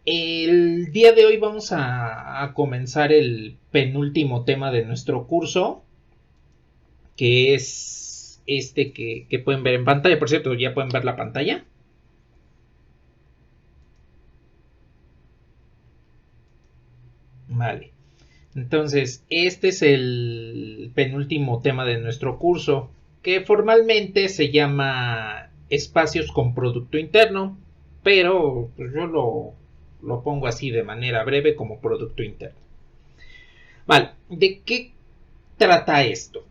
El día de hoy vamos a comenzar el penúltimo tema de nuestro curso, que es este que pueden ver en pantalla. Por cierto, ya pueden ver la pantalla. Vale. Entonces, este es el penúltimo tema de nuestro curso, que formalmente se llama espacios con producto interno, pero pues, yo lo pongo así de manera breve como producto interno. Vale, ¿de qué trata esto?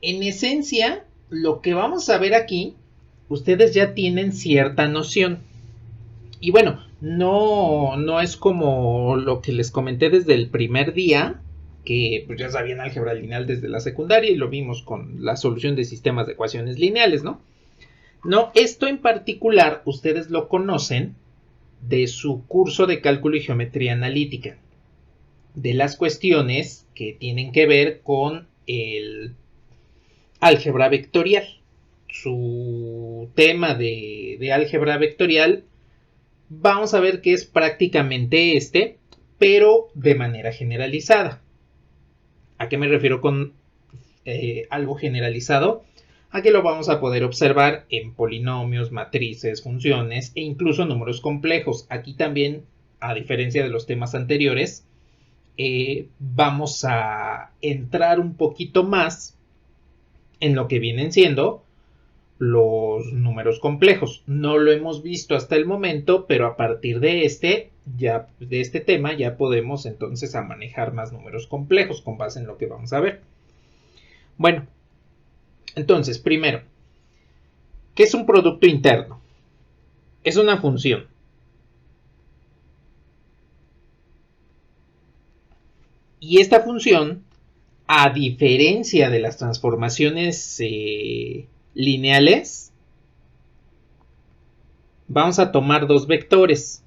En esencia, lo que vamos a ver aquí, ustedes ya tienen cierta noción. Y bueno, no es como lo que les comenté desde el primer día, que pues ya sabían álgebra lineal desde la secundaria y lo vimos con la solución de sistemas de ecuaciones lineales, ¿no? No, esto en particular ustedes lo conocen de su curso de cálculo y geometría analítica, de las cuestiones que tienen que ver con el álgebra vectorial. Su tema de álgebra vectorial, vamos a ver que es prácticamente este, pero de manera generalizada. ¿A qué me refiero con algo generalizado? A que lo vamos a poder observar en polinomios, matrices, funciones e incluso números complejos. Aquí también, a diferencia de los temas anteriores, vamos a entrar un poquito más en lo que vienen siendo los números complejos. No lo hemos visto hasta el momento, pero a partir de este tema ya podemos entonces a manejar más números complejos con base en lo que vamos a ver. Bueno, entonces, primero, ¿qué es un producto interno? Es una función. Y esta función, a diferencia de las transformaciones lineales, vamos a tomar dos vectores.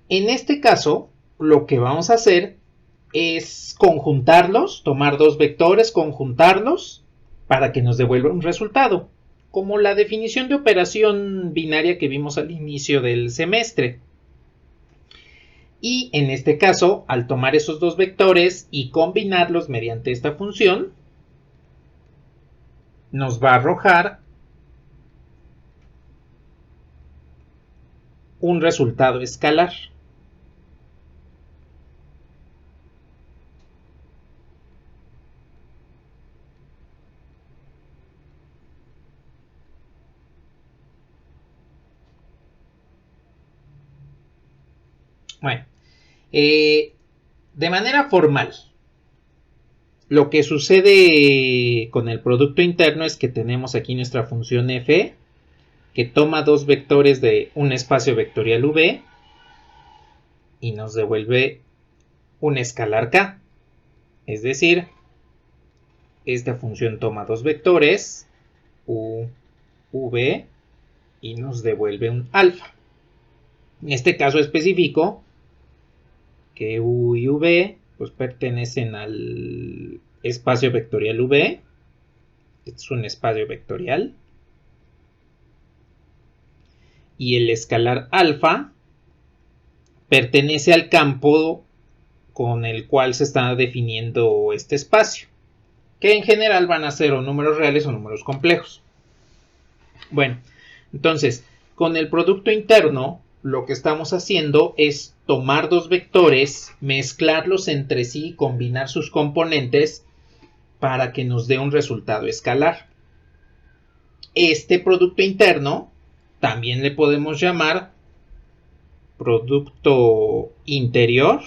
En este caso, lo que vamos a hacer es conjuntarlos, tomar dos vectores, conjuntarlos para que nos devuelva un resultado, como la definición de operación binaria que vimos al inicio del semestre. Y en este caso, al tomar esos dos vectores y combinarlos mediante esta función, nos va a arrojar un resultado escalar. Bueno, de manera formal, lo que sucede con el producto interno es que tenemos aquí nuestra función f, que toma dos vectores de un espacio vectorial v y nos devuelve un escalar k. Es decir, esta función toma dos vectores, u, v, y nos devuelve un alfa. En este caso específico, que u y v pues pertenecen al espacio vectorial v. Este es un espacio vectorial. Y el escalar alfa pertenece al campo con el cual se está definiendo este espacio, que en general van a ser o números reales o números complejos. Bueno, entonces, con el producto interno, lo que estamos haciendo es tomar dos vectores, mezclarlos entre sí y combinar sus componentes para que nos dé un resultado escalar. Este producto interno también le podemos llamar producto interior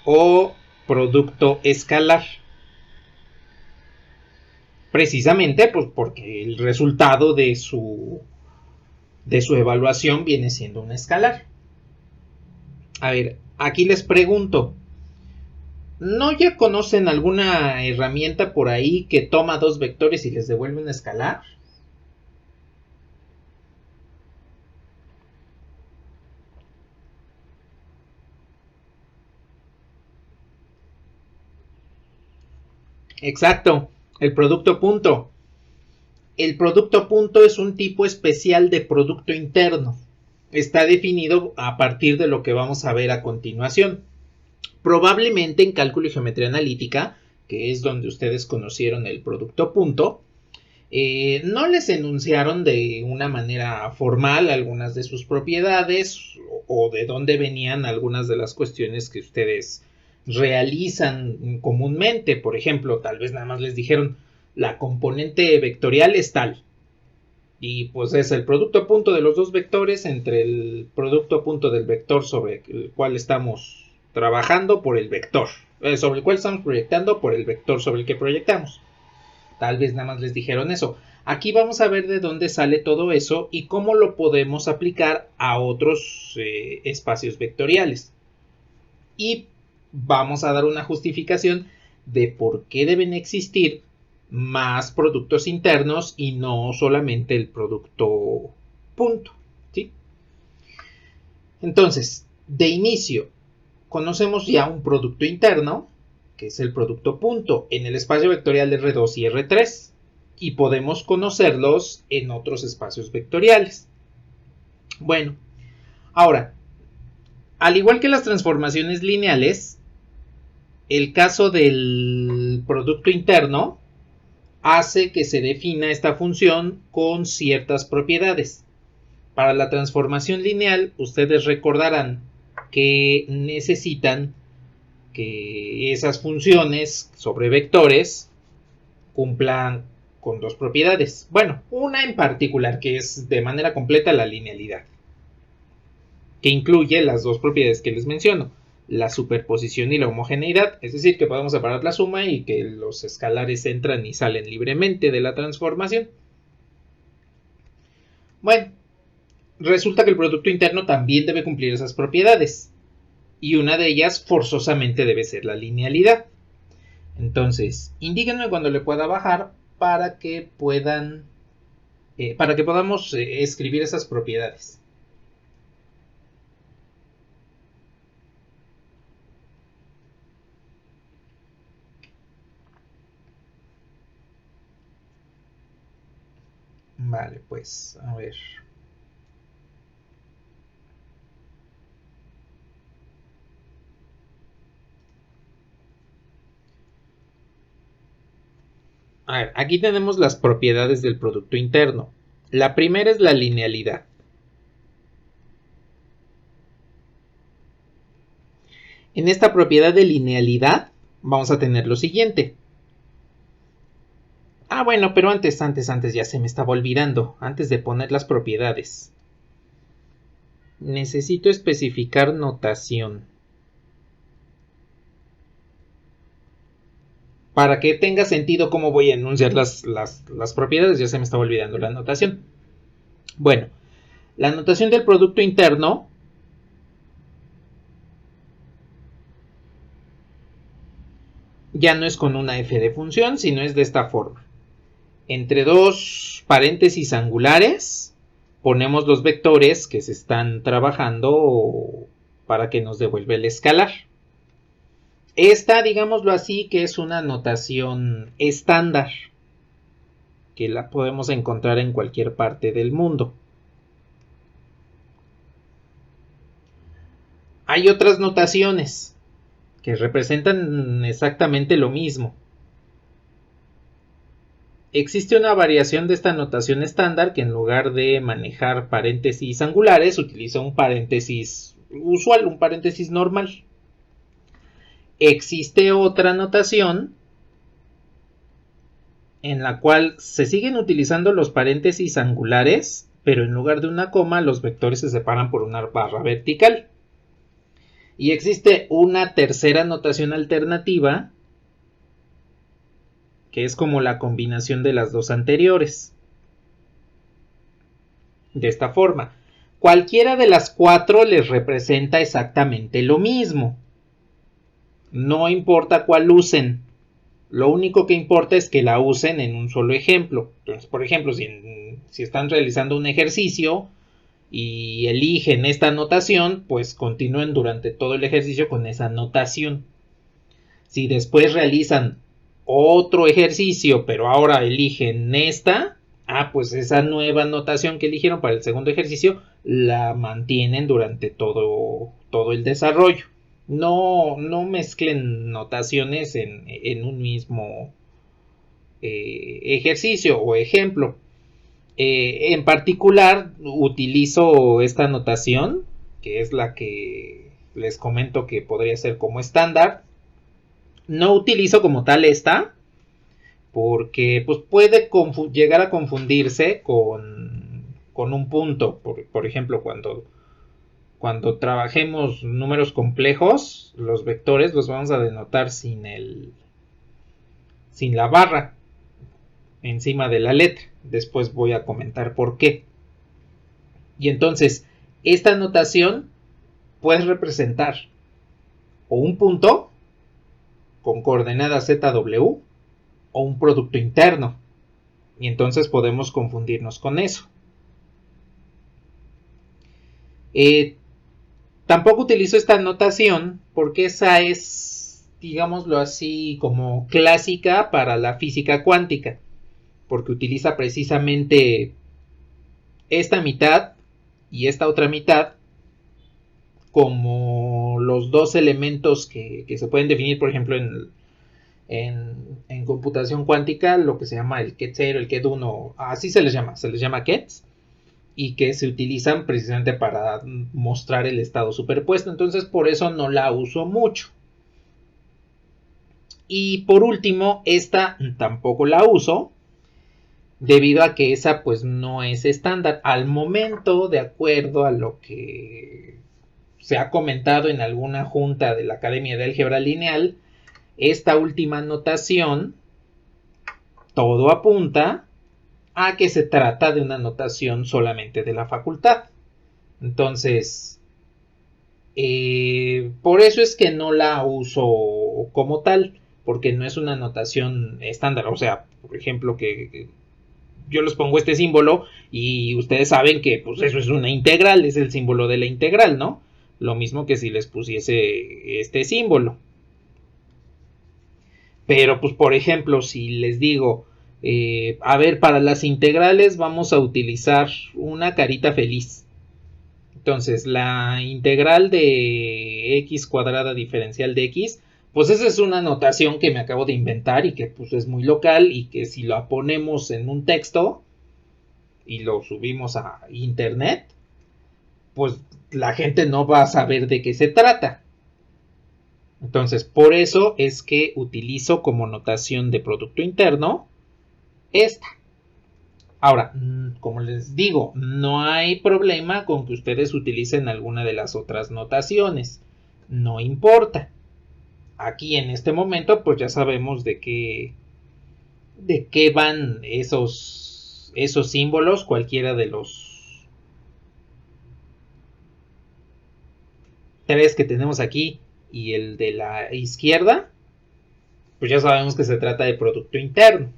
o producto escalar. Precisamente pues porque el resultado de su evaluación viene siendo un escalar. A ver, aquí les pregunto, ¿no ya conocen alguna herramienta por ahí que toma dos vectores y les devuelve un escalar? Exacto, el producto punto. El producto punto es un tipo especial de producto interno. Está definido a partir de lo que vamos a ver a continuación. Probablemente en cálculo y geometría analítica, que es donde ustedes conocieron el producto punto, no les enunciaron de una manera formal algunas de sus propiedades o de dónde venían algunas de las cuestiones que ustedes realizan comúnmente. Por ejemplo, tal vez nada más les dijeron la componente vectorial es tal. Y pues es el producto punto de los dos vectores entre el producto punto del vector sobre el cual estamos trabajando por el vector. Sobre el cual estamos proyectando por el vector sobre el que proyectamos. Tal vez nada más les dijeron eso. Aquí vamos a ver de dónde sale todo eso y cómo lo podemos aplicar a otros espacios vectoriales. Y vamos a dar una justificación de por qué deben existir más productos internos y no solamente el producto punto, ¿sí? Entonces, de inicio, conocemos ya un producto interno, que es el producto punto, en el espacio vectorial de R2 y R3, y podemos conocerlos en otros espacios vectoriales. Bueno, ahora, al igual que las transformaciones lineales, el caso del producto interno hace que se defina esta función con ciertas propiedades. Para la transformación lineal, ustedes recordarán que necesitan que esas funciones sobre vectores cumplan con dos propiedades. Bueno, una en particular, que es de manera completa la linealidad, que incluye las dos propiedades que les menciono, la superposición y la homogeneidad, es decir, que podemos separar la suma y que los escalares entran y salen libremente de la transformación. Bueno, resulta que el producto interno también debe cumplir esas propiedades, y una de ellas forzosamente debe ser la linealidad. Entonces, indíquenme cuando le pueda bajar para que podamos escribir esas propiedades. Vale, pues, a ver. A ver, aquí tenemos las propiedades del producto interno. La primera es la linealidad. En esta propiedad de linealidad vamos a tener lo siguiente. Ah, bueno, pero antes ya se me estaba olvidando. Antes de poner las propiedades, necesito especificar notación. Para que tenga sentido cómo voy a enunciar las propiedades, ya se me estaba olvidando la notación. Bueno, la notación del producto interno ya no es con una f de función, sino es de esta forma. Entre dos paréntesis angulares ponemos los vectores que se están trabajando para que nos devuelva el escalar. Esta, digámoslo así, que es una notación estándar, que la podemos encontrar en cualquier parte del mundo. Hay otras notaciones que representan exactamente lo mismo. Existe una variación de esta notación estándar que en lugar de manejar paréntesis angulares utiliza un paréntesis usual, un paréntesis normal. Existe otra notación en la cual se siguen utilizando los paréntesis angulares, pero en lugar de una coma los vectores se separan por una barra vertical. Y existe una tercera notación alternativa que es como la combinación de las dos anteriores. De esta forma, cualquiera de las cuatro les representa exactamente lo mismo. No importa cuál usen, lo único que importa es que la usen en un solo ejemplo. Entonces, por ejemplo, si están realizando un ejercicio y eligen esta notación, pues continúen durante todo el ejercicio con esa notación. Si después realizan otro ejercicio, pero ahora eligen esta, pues esa nueva notación que eligieron para el segundo ejercicio la mantienen durante todo el desarrollo. No mezclen notaciones en un mismo ejercicio o ejemplo. En particular utilizo esta notación, que es la que les comento que podría ser como estándar. No utilizo como tal esta, porque pues puede llegar a confundirse con un punto. Por ejemplo, cuando trabajemos números complejos, los vectores los vamos a denotar sin la barra encima de la letra. Después voy a comentar por qué. Y entonces, esta notación puede representar o un punto con coordenadas ZW o un producto interno. Y entonces podemos confundirnos con eso. Tampoco utilizo esta notación porque esa es, digámoslo así, como clásica para la física cuántica. Porque utiliza precisamente esta mitad y esta otra mitad como los dos elementos que se pueden definir, por ejemplo, en computación cuántica, lo que se llama el ket 0, el ket 1, así se les llama kets, y que se utilizan precisamente para mostrar el estado superpuesto. Entonces, por eso no la uso mucho. Y por último, esta tampoco la uso, debido a que esa pues no es estándar al momento, de acuerdo a lo que se ha comentado en alguna junta de la Academia de Álgebra Lineal. Esta última notación, todo apunta a que se trata de una notación solamente de la facultad. Entonces, por eso es que no la uso como tal, porque no es una notación estándar. O sea, por ejemplo, que yo les pongo este símbolo y ustedes saben que pues eso es una integral, es el símbolo de la integral, ¿no? Lo mismo que si les pusiese este símbolo. Pero pues por ejemplo, si les digo, a ver, para las integrales vamos a utilizar una carita feliz. Entonces la integral de x cuadrada diferencial de x, pues esa es una notación que me acabo de inventar y que pues es muy local, y que si la ponemos en un texto y lo subimos a internet, pues la gente no va a saber de qué se trata. Entonces, por eso es que utilizo como notación de producto interno esta. Ahora, como les digo, no hay problema con que ustedes utilicen alguna de las otras notaciones. No importa. Aquí en este momento pues ya sabemos de qué van esos símbolos, cualquiera de los tres que tenemos aquí y el de la izquierda, pues ya sabemos que se trata de producto interno.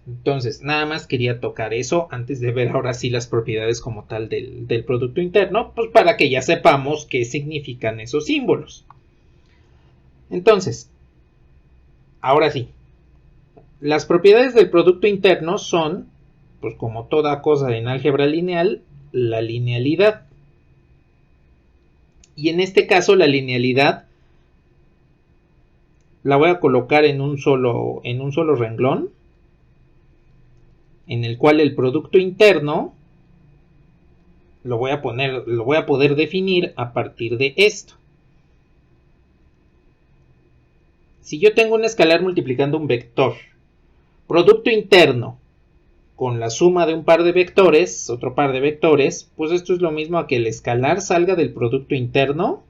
Entonces, nada más quería tocar eso antes de ver ahora sí las propiedades como tal del producto interno, pues para que ya sepamos qué significan esos símbolos. Entonces, ahora sí, las propiedades del producto interno son, pues como toda cosa en álgebra lineal, la linealidad. Y en este caso la linealidad la voy a colocar en un solo renglón, en el cual el producto interno lo voy a poder definir a partir de esto. Si yo tengo un escalar multiplicando un vector, producto interno con la suma de un par de vectores, otro par de vectores, pues esto es lo mismo a que el escalar salga del producto interno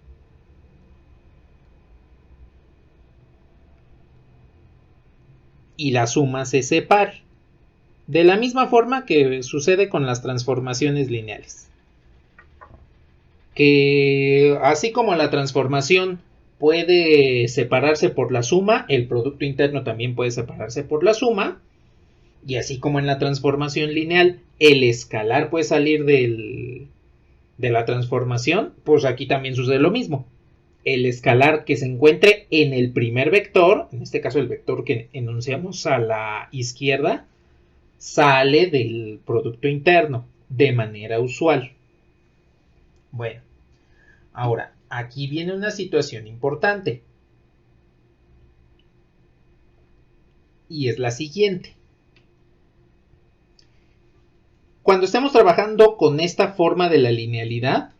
y la suma se separe. De la misma forma que sucede con las transformaciones lineales. Que así como la transformación puede separarse por la suma, el producto interno también puede separarse por la suma. Y así como en la transformación lineal el escalar puede salir de la transformación, pues aquí también sucede lo mismo. el escalar que se encuentre en el primer vector, en este caso el vector que enunciamos a la izquierda, sale del producto interno de manera usual. Bueno, ahora, aquí viene una situación importante. Y es la siguiente. Cuando estemos trabajando con esta forma de la linealidad,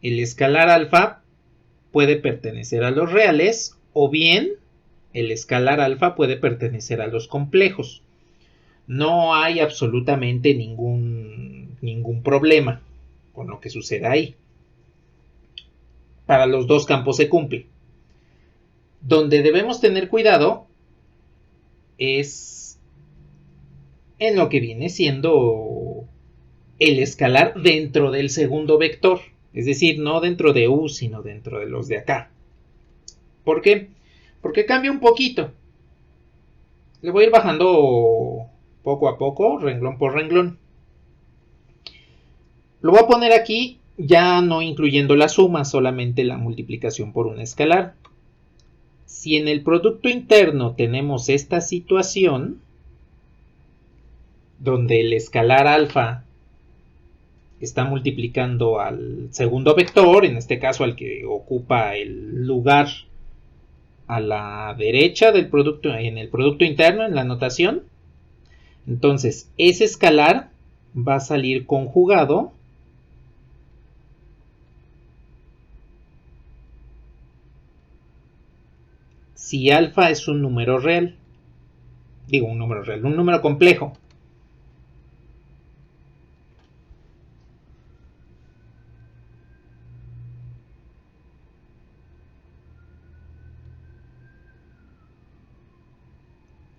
el escalar alfa puede pertenecer a los reales o bien el escalar alfa puede pertenecer a los complejos. No hay absolutamente ningún problema con lo que suceda ahí. Para los dos campos se cumple. Donde debemos tener cuidado es en lo que viene siendo el escalar dentro del segundo vector. Es decir, no dentro de U, sino dentro de los de acá. ¿Por qué? Porque cambia un poquito. Le voy a ir bajando poco a poco, renglón por renglón. Lo voy a poner aquí ya no incluyendo la suma, solamente la multiplicación por un escalar. Si en el producto interno tenemos esta situación, donde el escalar alfa está multiplicando al segundo vector, en este caso al que ocupa el lugar a la derecha del producto, en el producto interno, en la notación, entonces ese escalar va a salir conjugado si alfa es un número real. Digo un número real, un número complejo.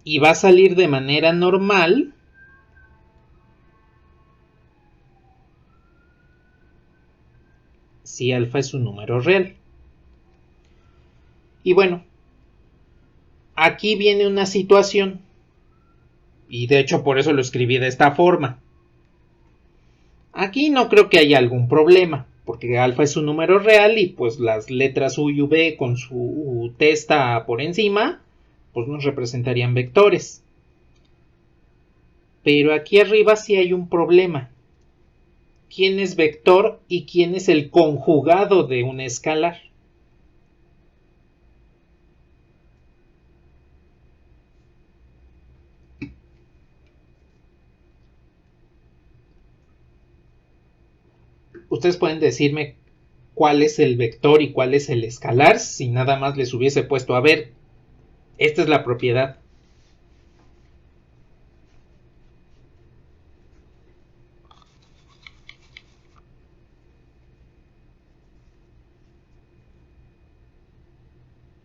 Y va a salir de manera normal si alfa es un número real. Y bueno, aquí viene una situación, y de hecho por eso lo escribí de esta forma. Aquí no creo que haya algún problema, porque alfa es un número real y pues las letras U y V con su testa por encima pues nos representarían vectores. Pero aquí arriba sí hay un problema. ¿Quién es vector y quién es el conjugado de un escalar? Ustedes pueden decirme cuál es el vector y cuál es el escalar si nada más les hubiese puesto, a ver, esta es la propiedad.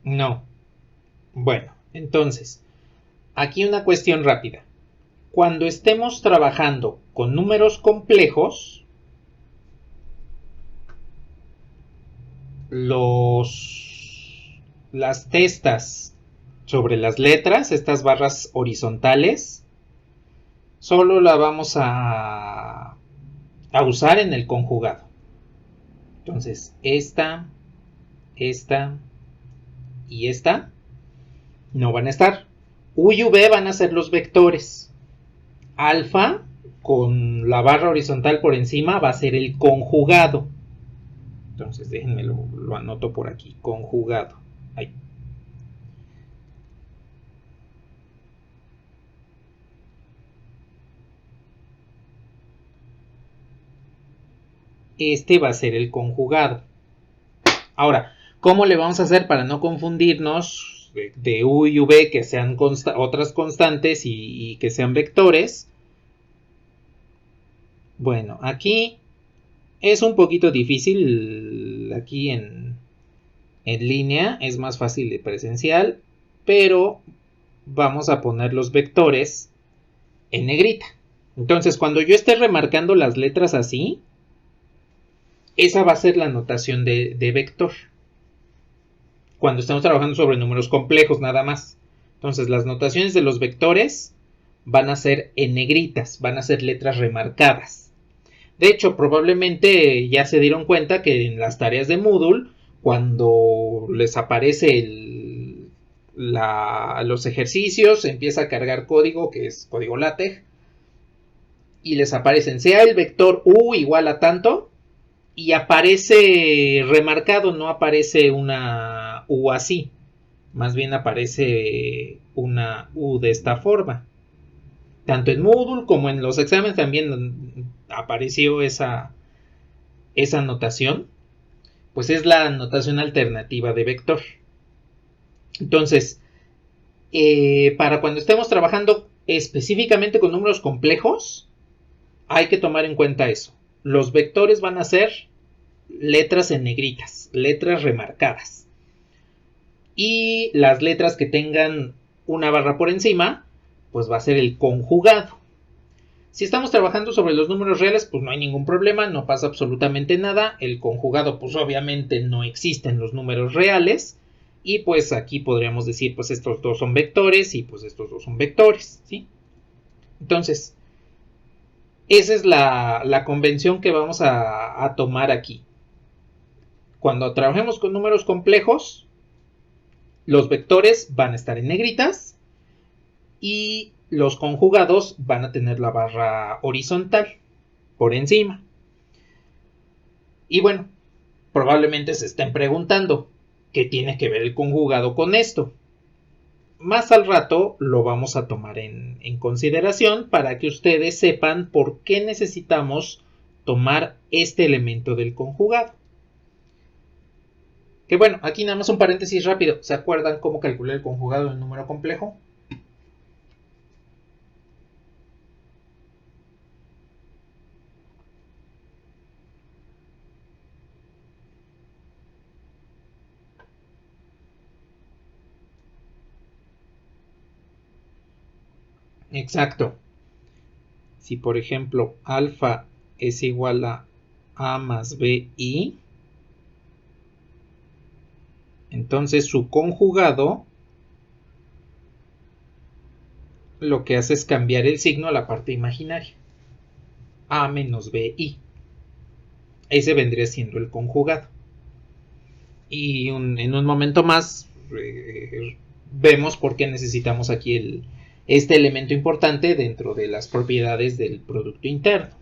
No. Bueno, entonces, aquí una cuestión rápida. Cuando estemos trabajando con números complejos, las testas sobre las letras, estas barras horizontales, solo la vamos a usar en el conjugado. Entonces, esta y esta no van a estar. U y V van a ser los vectores. Alfa, con la barra horizontal por encima, va a ser el conjugado. Entonces, déjenme lo anoto por aquí. Conjugado. Ahí. Este va a ser el conjugado. Ahora, ¿cómo le vamos a hacer para no confundirnos de U y V que sean otras constantes y que sean vectores? Bueno, aquí es un poquito difícil, aquí en línea es más fácil de presencial, pero vamos a poner los vectores en negrita. Entonces, cuando yo esté remarcando las letras así, esa va a ser la notación de vector. Cuando estamos trabajando sobre números complejos nada más. Entonces, las notaciones de los vectores van a ser en negritas, van a ser letras remarcadas. De hecho, probablemente ya se dieron cuenta que en las tareas de Moodle, cuando les aparece los ejercicios, empieza a cargar código, que es código LaTeX, y les aparecen, sea el vector U igual a tanto, y aparece remarcado, no aparece una U así, más bien aparece una U de esta forma. Tanto en Moodle como en los exámenes también apareció esa notación, pues es la notación alternativa de vector. Entonces, para cuando estemos trabajando específicamente con números complejos, hay que tomar en cuenta eso. Los vectores van a ser letras en negritas, letras remarcadas. Y las letras que tengan una barra por encima, pues va a ser el conjugado. Si estamos trabajando sobre los números reales, pues no hay ningún problema, no pasa absolutamente nada. El conjugado, pues obviamente no existe en los números reales. Y pues aquí podríamos decir, pues estos dos son vectores y pues estos dos son vectores, ¿sí? Entonces, esa es la convención que vamos a tomar aquí. Cuando trabajemos con números complejos, los vectores van a estar en negritas y los conjugados van a tener la barra horizontal por encima. Y bueno, probablemente se estén preguntando, ¿qué tiene que ver el conjugado con esto? Más al rato lo vamos a tomar en consideración para que ustedes sepan por qué necesitamos tomar este elemento del conjugado. Que bueno, aquí nada más un paréntesis rápido. ¿Se acuerdan cómo calcular el conjugado en un número complejo? Exacto. Si por ejemplo alfa es igual a A más BI, entonces su conjugado lo que hace es cambiar el signo a la parte imaginaria. A menos BI. Ese vendría siendo el conjugado. Y en un momento más vemos por qué necesitamos aquí este elemento importante dentro de las propiedades del producto interno.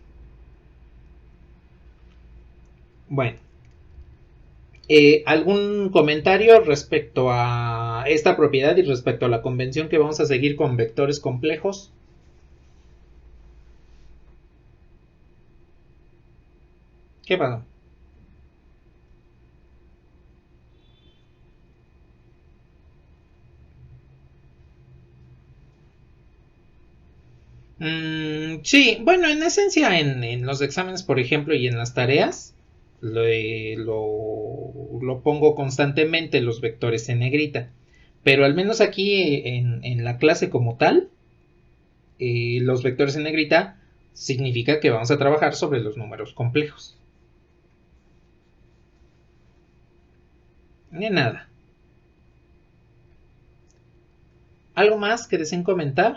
Bueno, ¿algún comentario respecto a esta propiedad y respecto a la convención que vamos a seguir con vectores complejos? ¿Qué pasó? Sí, bueno, en esencia en los exámenes, por ejemplo, y en las tareas, lo pongo constantemente los vectores en negrita. Pero al menos aquí en la clase como tal, los vectores en negrita significa que vamos a trabajar sobre los números complejos. Ni nada. ¿Algo más que deseen comentar?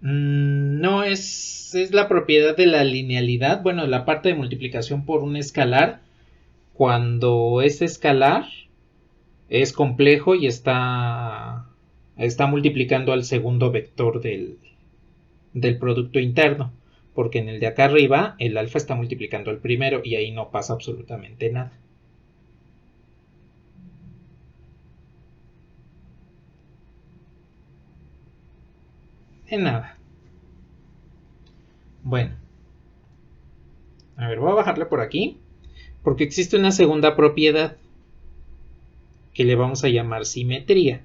No, es la propiedad de la linealidad. Bueno, la parte de multiplicación por un escalar. Cuando ese escalar es complejo y está multiplicando al segundo vector del producto interno. Porque en el de acá arriba el alfa está multiplicando al primero y ahí no pasa absolutamente nada. De nada. Bueno. A ver, voy a bajarle por aquí. Porque existe una segunda propiedad que le vamos a llamar simetría.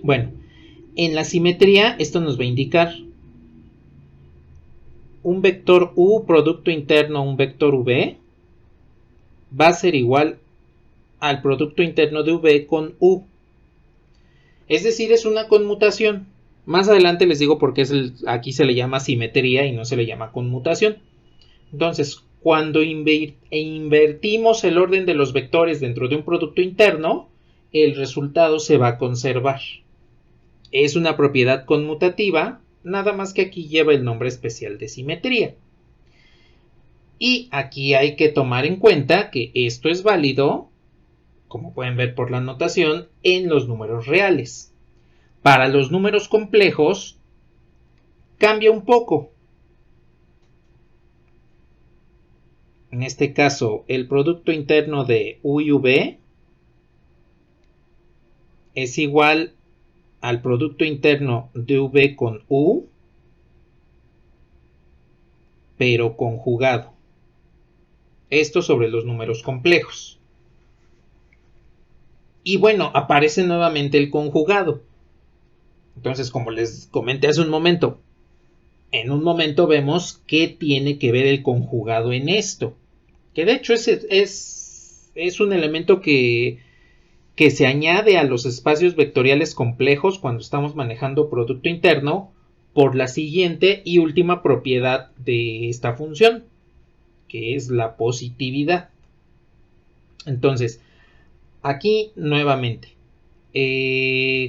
Bueno, en la simetría esto nos va a indicar un vector U producto interno a un vector V va a ser igual al producto interno de V con U. Es decir, es una conmutación. Más adelante les digo por qué aquí se le llama simetría y no se le llama conmutación. Entonces, cuando invertimos el orden de los vectores dentro de un producto interno, el resultado se va a conservar. Es una propiedad conmutativa, nada más que aquí lleva el nombre especial de simetría. Y aquí hay que tomar en cuenta que esto es válido, como pueden ver por la notación, en los números reales. Para los números complejos cambia un poco. En este caso, el producto interno de U y V es igual al producto interno de V con U, pero conjugado. Esto sobre los números complejos. Y bueno, aparece nuevamente el conjugado. Entonces, como les comenté hace un momento, en un momento vemos qué tiene que ver el conjugado en esto. Que de hecho es un elemento que se añade a los espacios vectoriales complejos cuando estamos manejando producto interno por la siguiente y última propiedad de esta función, que es la positividad. Entonces, aquí nuevamente,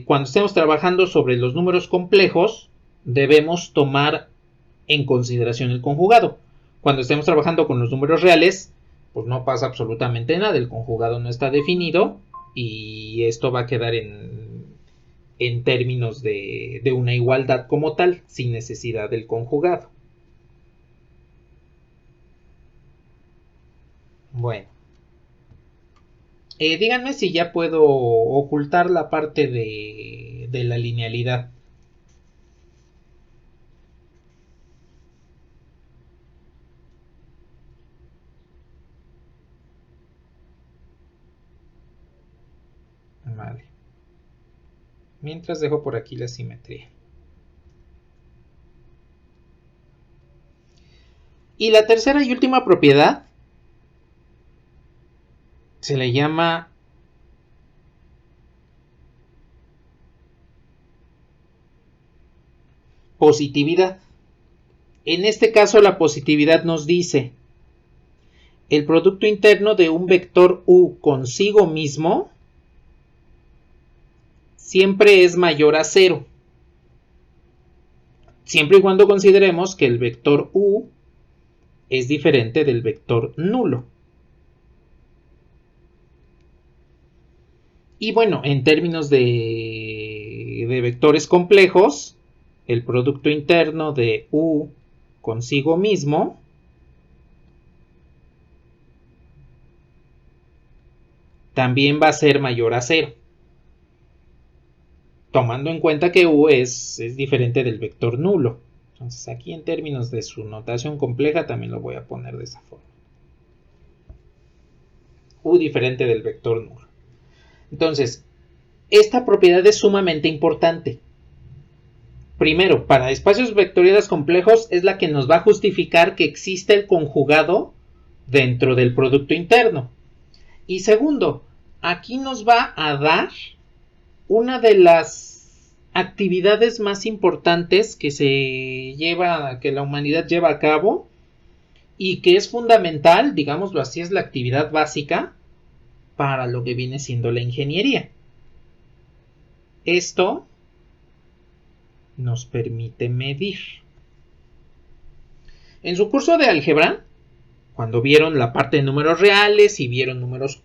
cuando estemos trabajando sobre los números complejos, debemos tomar en consideración el conjugado. Cuando estemos trabajando con los números reales, pues no pasa absolutamente nada, el conjugado no está definido y esto va a quedar en términos de una igualdad como tal, sin necesidad del conjugado. Bueno. Díganme si ya puedo ocultar la parte de la linealidad. Vale. Mientras dejo por aquí la simetría. Y la tercera y última propiedad se le llama positividad. En este caso la positividad nos dice el producto interno de un vector U consigo mismo siempre es mayor a 0. Siempre y cuando consideremos que el vector U es diferente del vector nulo. Y bueno, en términos de vectores complejos, el producto interno de U consigo mismo también va a ser mayor a 0. Tomando en cuenta que U es diferente del vector nulo. Entonces aquí en términos de su notación compleja también lo voy a poner de esa forma. U diferente del vector nulo. Entonces, esta propiedad es sumamente importante. Primero, para espacios vectoriales complejos es la que nos va a justificar que existe el conjugado dentro del producto interno. Y segundo, aquí nos va a dar una de las actividades más importantes que la humanidad lleva a cabo y que es fundamental, digámoslo así, es la actividad básica para lo que viene siendo la ingeniería. Esto nos permite medir. En su curso de álgebra, cuando vieron la parte de números reales y vieron números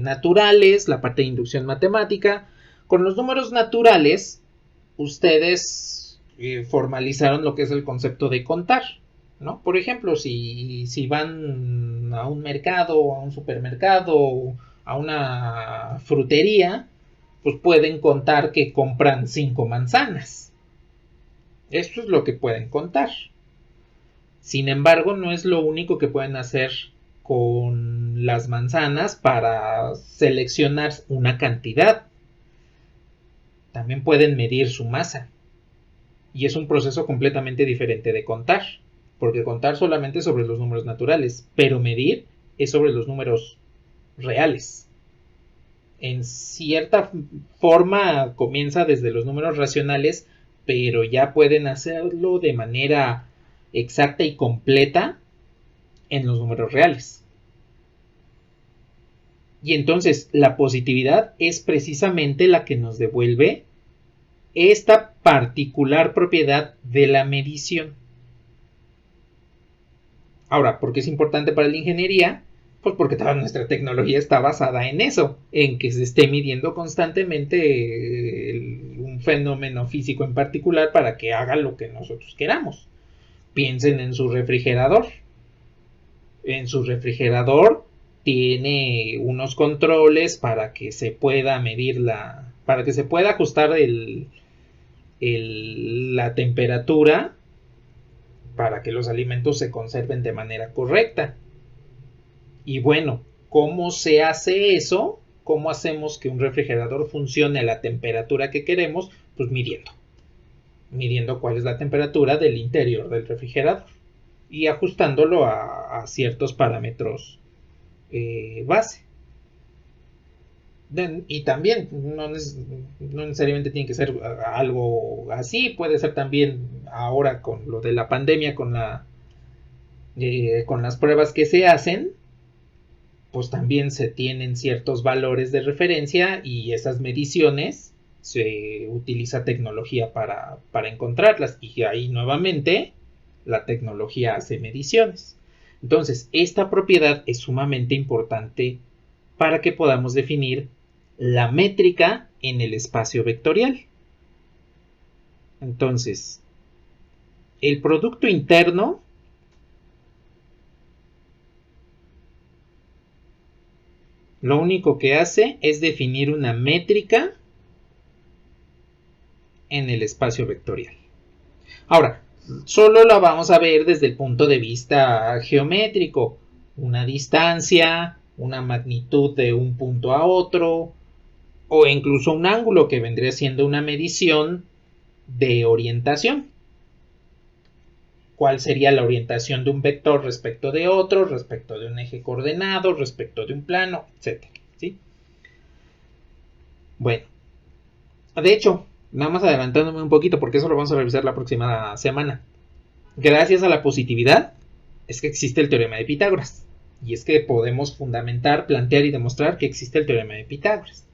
naturales, la parte de inducción matemática, con los números naturales, ustedes formalizaron lo que es el concepto de contar, ¿no? Por ejemplo, si van a un mercado, a un supermercado, a una frutería, pues pueden contar que compran 5 manzanas. Esto es lo que pueden contar. Sin embargo, no es lo único que pueden hacer con las manzanas para seleccionar una cantidad. También pueden medir su masa. Y es un proceso completamente diferente de contar. Porque contar solamente es sobre los números naturales, pero medir es sobre los números reales. en cierta forma comienza desde los números racionales, pero ya pueden hacerlo de manera exacta y completa en los números reales. Y entonces la positividad es precisamente la que nos devuelve esta particular propiedad de la medición. Ahora, ¿por qué es importante para la ingeniería? Pues porque toda nuestra tecnología está basada en eso, en que se esté midiendo constantemente un fenómeno físico en particular para que haga lo que nosotros queramos. Piensen en su refrigerador. En su refrigerador tiene unos controles para que se pueda medir para que se pueda ajustar la temperatura para que los alimentos se conserven de manera correcta. Y bueno, ¿cómo se hace eso? ¿Cómo hacemos que un refrigerador funcione a la temperatura que queremos? Pues midiendo cuál es la temperatura del interior del refrigerador y ajustándolo a ciertos parámetros base. Y también no necesariamente tiene que ser algo así, puede ser también ahora con lo de la pandemia, con las pruebas que se hacen, pues también se tienen ciertos valores de referencia y esas mediciones se utiliza tecnología para encontrarlas, y ahí nuevamente la tecnología hace mediciones. Entonces, esta propiedad es sumamente importante para que podamos definir la métrica en el espacio vectorial. Entonces, el producto interno lo único que hace es definir una métrica en el espacio vectorial. Ahora, solo la vamos a ver desde el punto de vista geométrico, una distancia, una magnitud de un punto a otro, o incluso un ángulo, que vendría siendo una medición de orientación. ¿Cuál sería la orientación de un vector respecto de otro, respecto de un eje coordenado, respecto de un plano, etcétera? ¿Sí? Bueno, de hecho, nada más adelantándome un poquito, porque eso lo vamos a revisar la próxima semana. Gracias a la positividad es que existe el teorema de Pitágoras. Y es que podemos fundamentar, plantear y demostrar que existe el teorema de Pitágoras.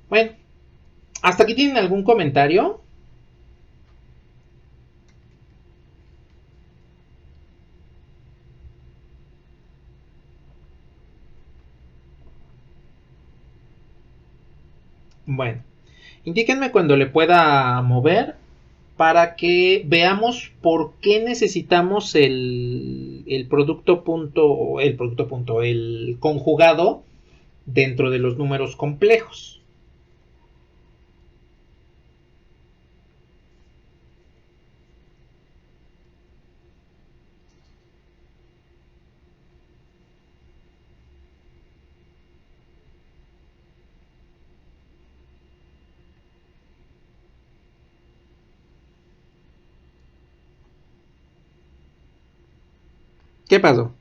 Bueno, ¿hasta aquí tienen algún comentario? Bueno, indíquenme cuando le pueda mover para que veamos por qué necesitamos el producto punto, el conjugado dentro de los números complejos. ¿Qué pasó?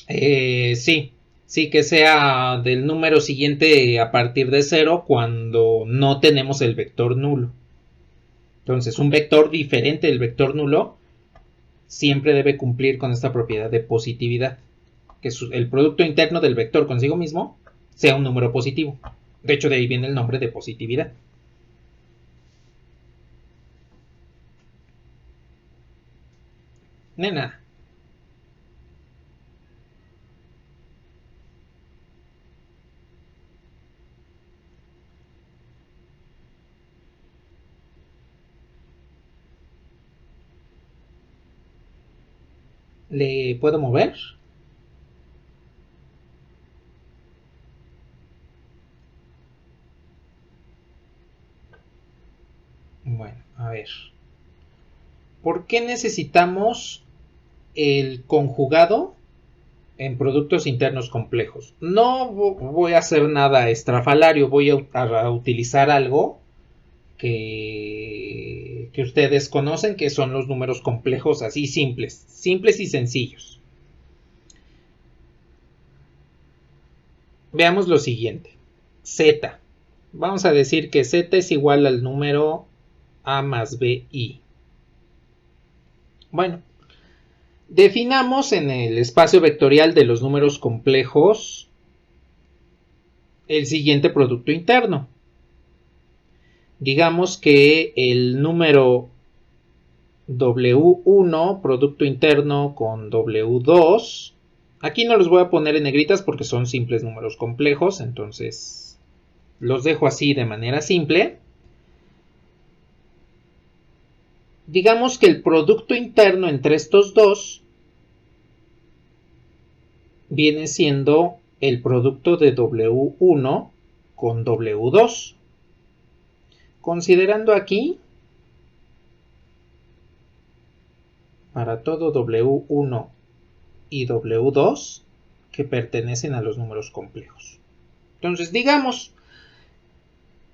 Sí, que sea del número siguiente a partir de 0 cuando no tenemos el vector nulo. Entonces, un vector diferente del vector nulo siempre debe cumplir con esta propiedad de positividad, que el producto interno del vector consigo mismo sea un número positivo. De hecho, de ahí viene el nombre de positividad. Nena. ¿Le puedo mover? Bueno, a ver. ¿Por qué necesitamos el conjugado en productos internos complejos? No voy a hacer nada estrafalario, voy a utilizar algo que que ustedes conocen, que son los números complejos así simples y sencillos. Veamos lo siguiente. Z. Vamos a decir que Z es igual al número A más BI. Bueno, definamos en el espacio vectorial de los números complejos el siguiente producto interno. Digamos que el número W1, producto interno con W2. Aquí no los voy a poner en negritas porque son simples números complejos, entonces los dejo así de manera simple. Digamos que el producto interno entre estos dos viene siendo el producto de W1 con W2. Considerando aquí, para todo W1 y W2 que pertenecen a los números complejos. Entonces, digamos,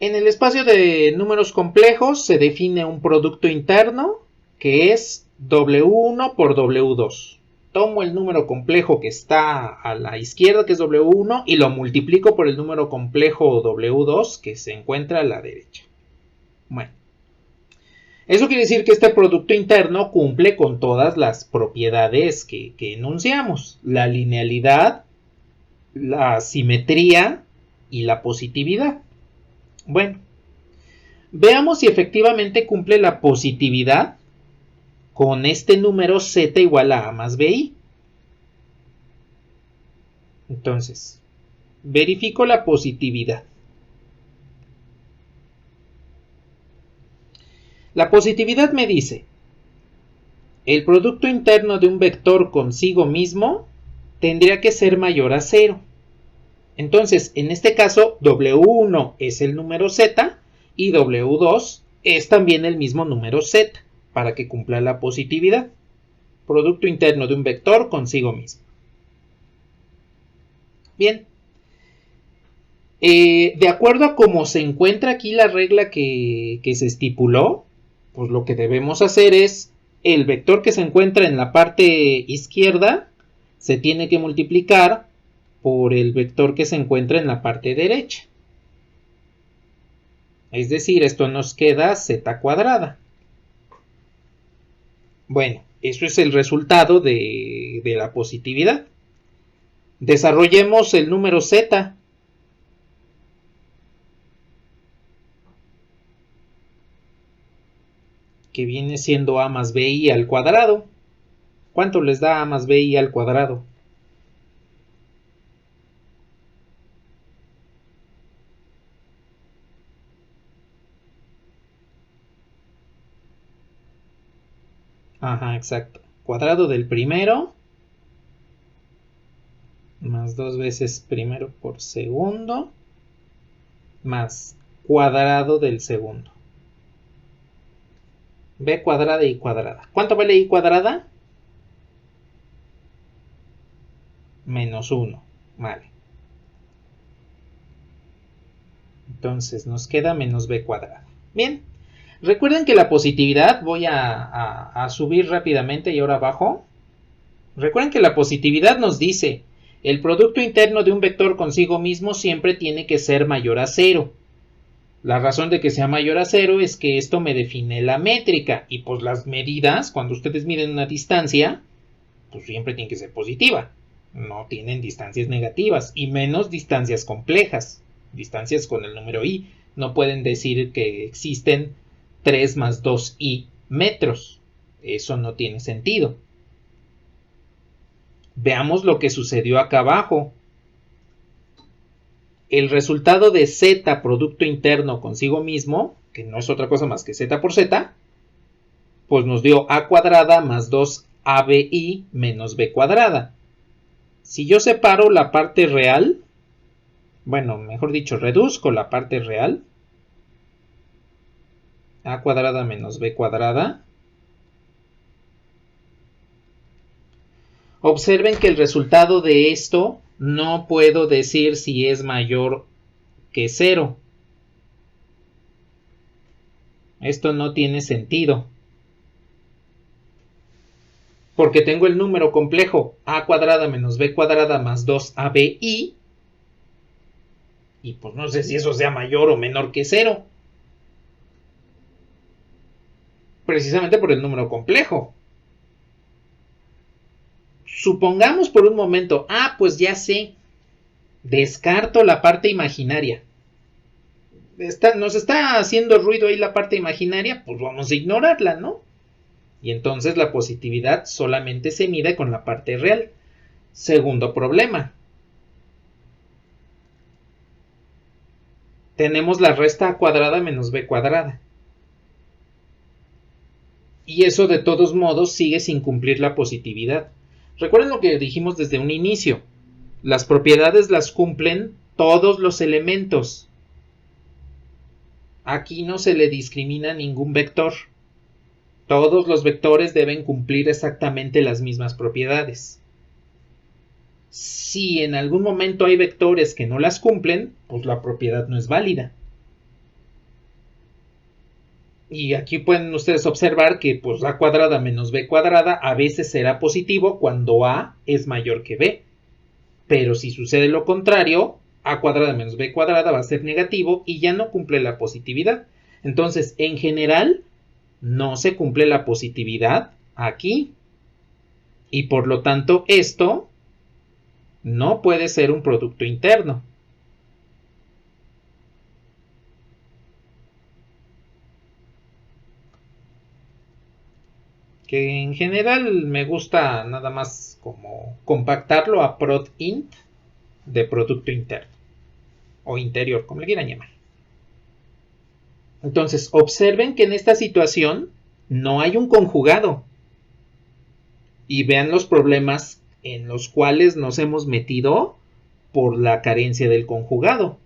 en el espacio de números complejos se define un producto interno que es W1 por W2. Tomo el número complejo que está a la izquierda, que es W1, y lo multiplico por el número complejo W2 que se encuentra a la derecha. Bueno, eso quiere decir que este producto interno cumple con todas las propiedades que enunciamos: la linealidad, la simetría y la positividad. Bueno, veamos si efectivamente cumple la positividad con este número Z igual a A más BI. Entonces, verifico la positividad. La positividad me dice: el producto interno de un vector consigo mismo tendría que ser mayor a 0. Entonces, en este caso, W1 es el número Z y W2 es también el mismo número Z para que cumpla la positividad. Producto interno de un vector consigo mismo. Bien. De acuerdo a cómo se encuentra aquí la regla que se estipuló, pues lo que debemos hacer es el vector que se encuentra en la parte izquierda se tiene que multiplicar por el vector que se encuentra en la parte derecha. Es decir, esto nos queda z cuadrada. Bueno, eso es el resultado de la positividad. Desarrollemos el número z. Que viene siendo a más bi al cuadrado. ¿Cuánto les da a más bi al cuadrado? Ajá, exacto. Cuadrado del primero más 2 veces primero por segundo más cuadrado del segundo. B cuadrada y cuadrada. ¿Cuánto vale y cuadrada? Menos 1. Vale. Entonces nos queda menos b cuadrada. Bien. Recuerden que la positividad, voy a subir rápidamente y ahora bajo. Recuerden que la positividad nos dice: el producto interno de un vector consigo mismo siempre tiene que ser mayor a 0. La razón de que sea mayor a 0 es que esto me define la métrica. Y pues las medidas, cuando ustedes miden una distancia, pues siempre tiene que ser positiva. No tienen distancias negativas, y menos distancias complejas. Distancias con el número i. No pueden decir que existen 3 más 2i metros. Eso no tiene sentido. Veamos lo que sucedió acá abajo. El resultado de z producto interno consigo mismo, que no es otra cosa más que z por z, pues nos dio a cuadrada más 2abi menos b cuadrada. Si yo separo la parte real, bueno, mejor dicho, reduzco la parte real, a cuadrada menos b cuadrada, observen que el resultado de esto no puedo decir si es mayor que 0. Esto no tiene sentido. Porque tengo el número complejo a cuadrada menos b cuadrada más 2abi. Y pues no sé si eso sea mayor o menor que 0. Precisamente por el número complejo. Supongamos por un momento, pues ya sé, descarto la parte imaginaria. Nos está haciendo ruido ahí la parte imaginaria, pues vamos a ignorarla, ¿no? Y entonces la positividad solamente se mide con la parte real. Segundo problema. Tenemos la resta a cuadrada menos b cuadrada. Y eso de todos modos sigue sin cumplir la positividad. Recuerden lo que dijimos desde un inicio. Las propiedades las cumplen todos los elementos. Aquí no se le discrimina ningún vector. Todos los vectores deben cumplir exactamente las mismas propiedades. Si en algún momento hay vectores que no las cumplen, pues la propiedad no es válida. Y aquí pueden ustedes observar que pues a cuadrada menos b cuadrada a veces será positivo cuando a es mayor que b. Pero si sucede lo contrario, a cuadrada menos b cuadrada va a ser negativo y ya no cumple la positividad. Entonces, en general, no se cumple la positividad aquí. Y por lo tanto, esto no puede ser un producto interno. Que en general me gusta nada más como compactarlo a prod int de producto interno o interior, como le quieran llamar. Entonces, observen que en esta situación no hay un conjugado. Y vean los problemas en los cuales nos hemos metido por la carencia del conjugado.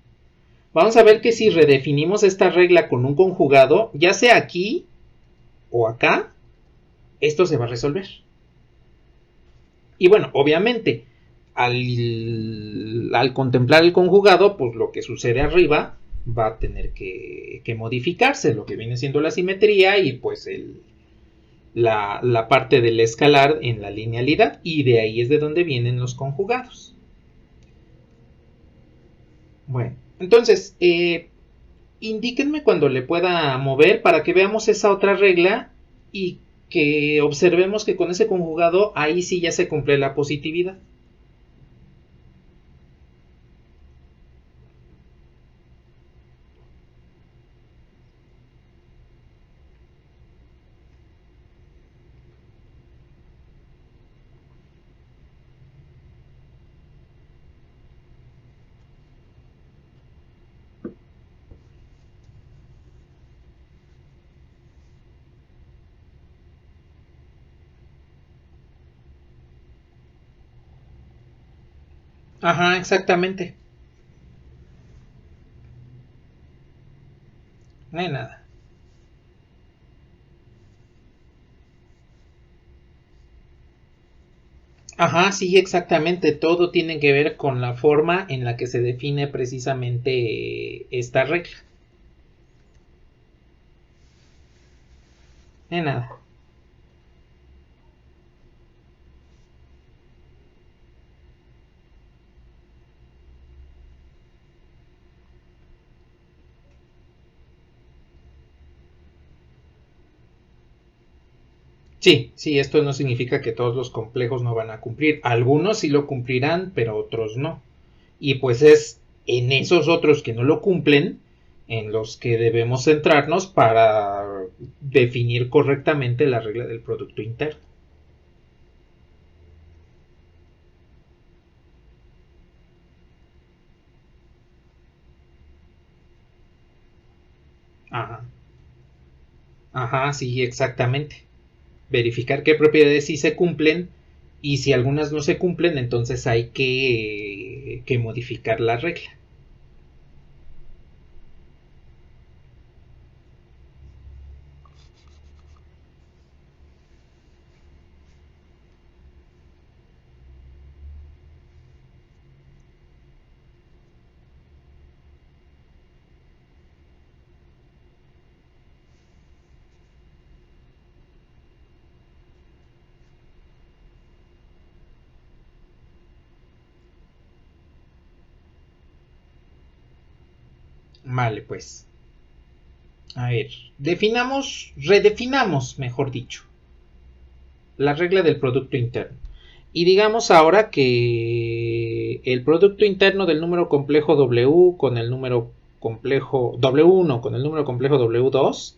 Vamos a ver que si redefinimos esta regla con un conjugado, ya sea aquí o acá, esto se va a resolver. Y bueno, obviamente, al contemplar el conjugado, pues lo que sucede arriba va a tener que modificarse, lo que viene siendo la simetría y pues la parte del escalar en la linealidad, y de ahí es de donde vienen los conjugados. Bueno, entonces, indíquenme cuando le pueda mover para que veamos esa otra regla y que observemos que con ese conjugado ahí sí ya se cumple la positividad. Ajá, exactamente. No hay nada. Ajá, sí, exactamente. Todo tiene que ver con la forma en la que se define precisamente esta regla. No hay nada. Sí, sí, esto no significa que todos los complejos no van a cumplir. Algunos sí lo cumplirán, pero otros no. Y pues es en esos otros que no lo cumplen en los que debemos centrarnos para definir correctamente la regla del producto interno. Ajá, ajá, sí, exactamente. Verificar qué propiedades sí se cumplen y si algunas no se cumplen, entonces hay que modificar la regla. Vale, pues. A ver, redefinamos, mejor dicho, la regla del producto interno. Y digamos ahora que el producto interno del número complejo W con el número complejo W1 con el número complejo W2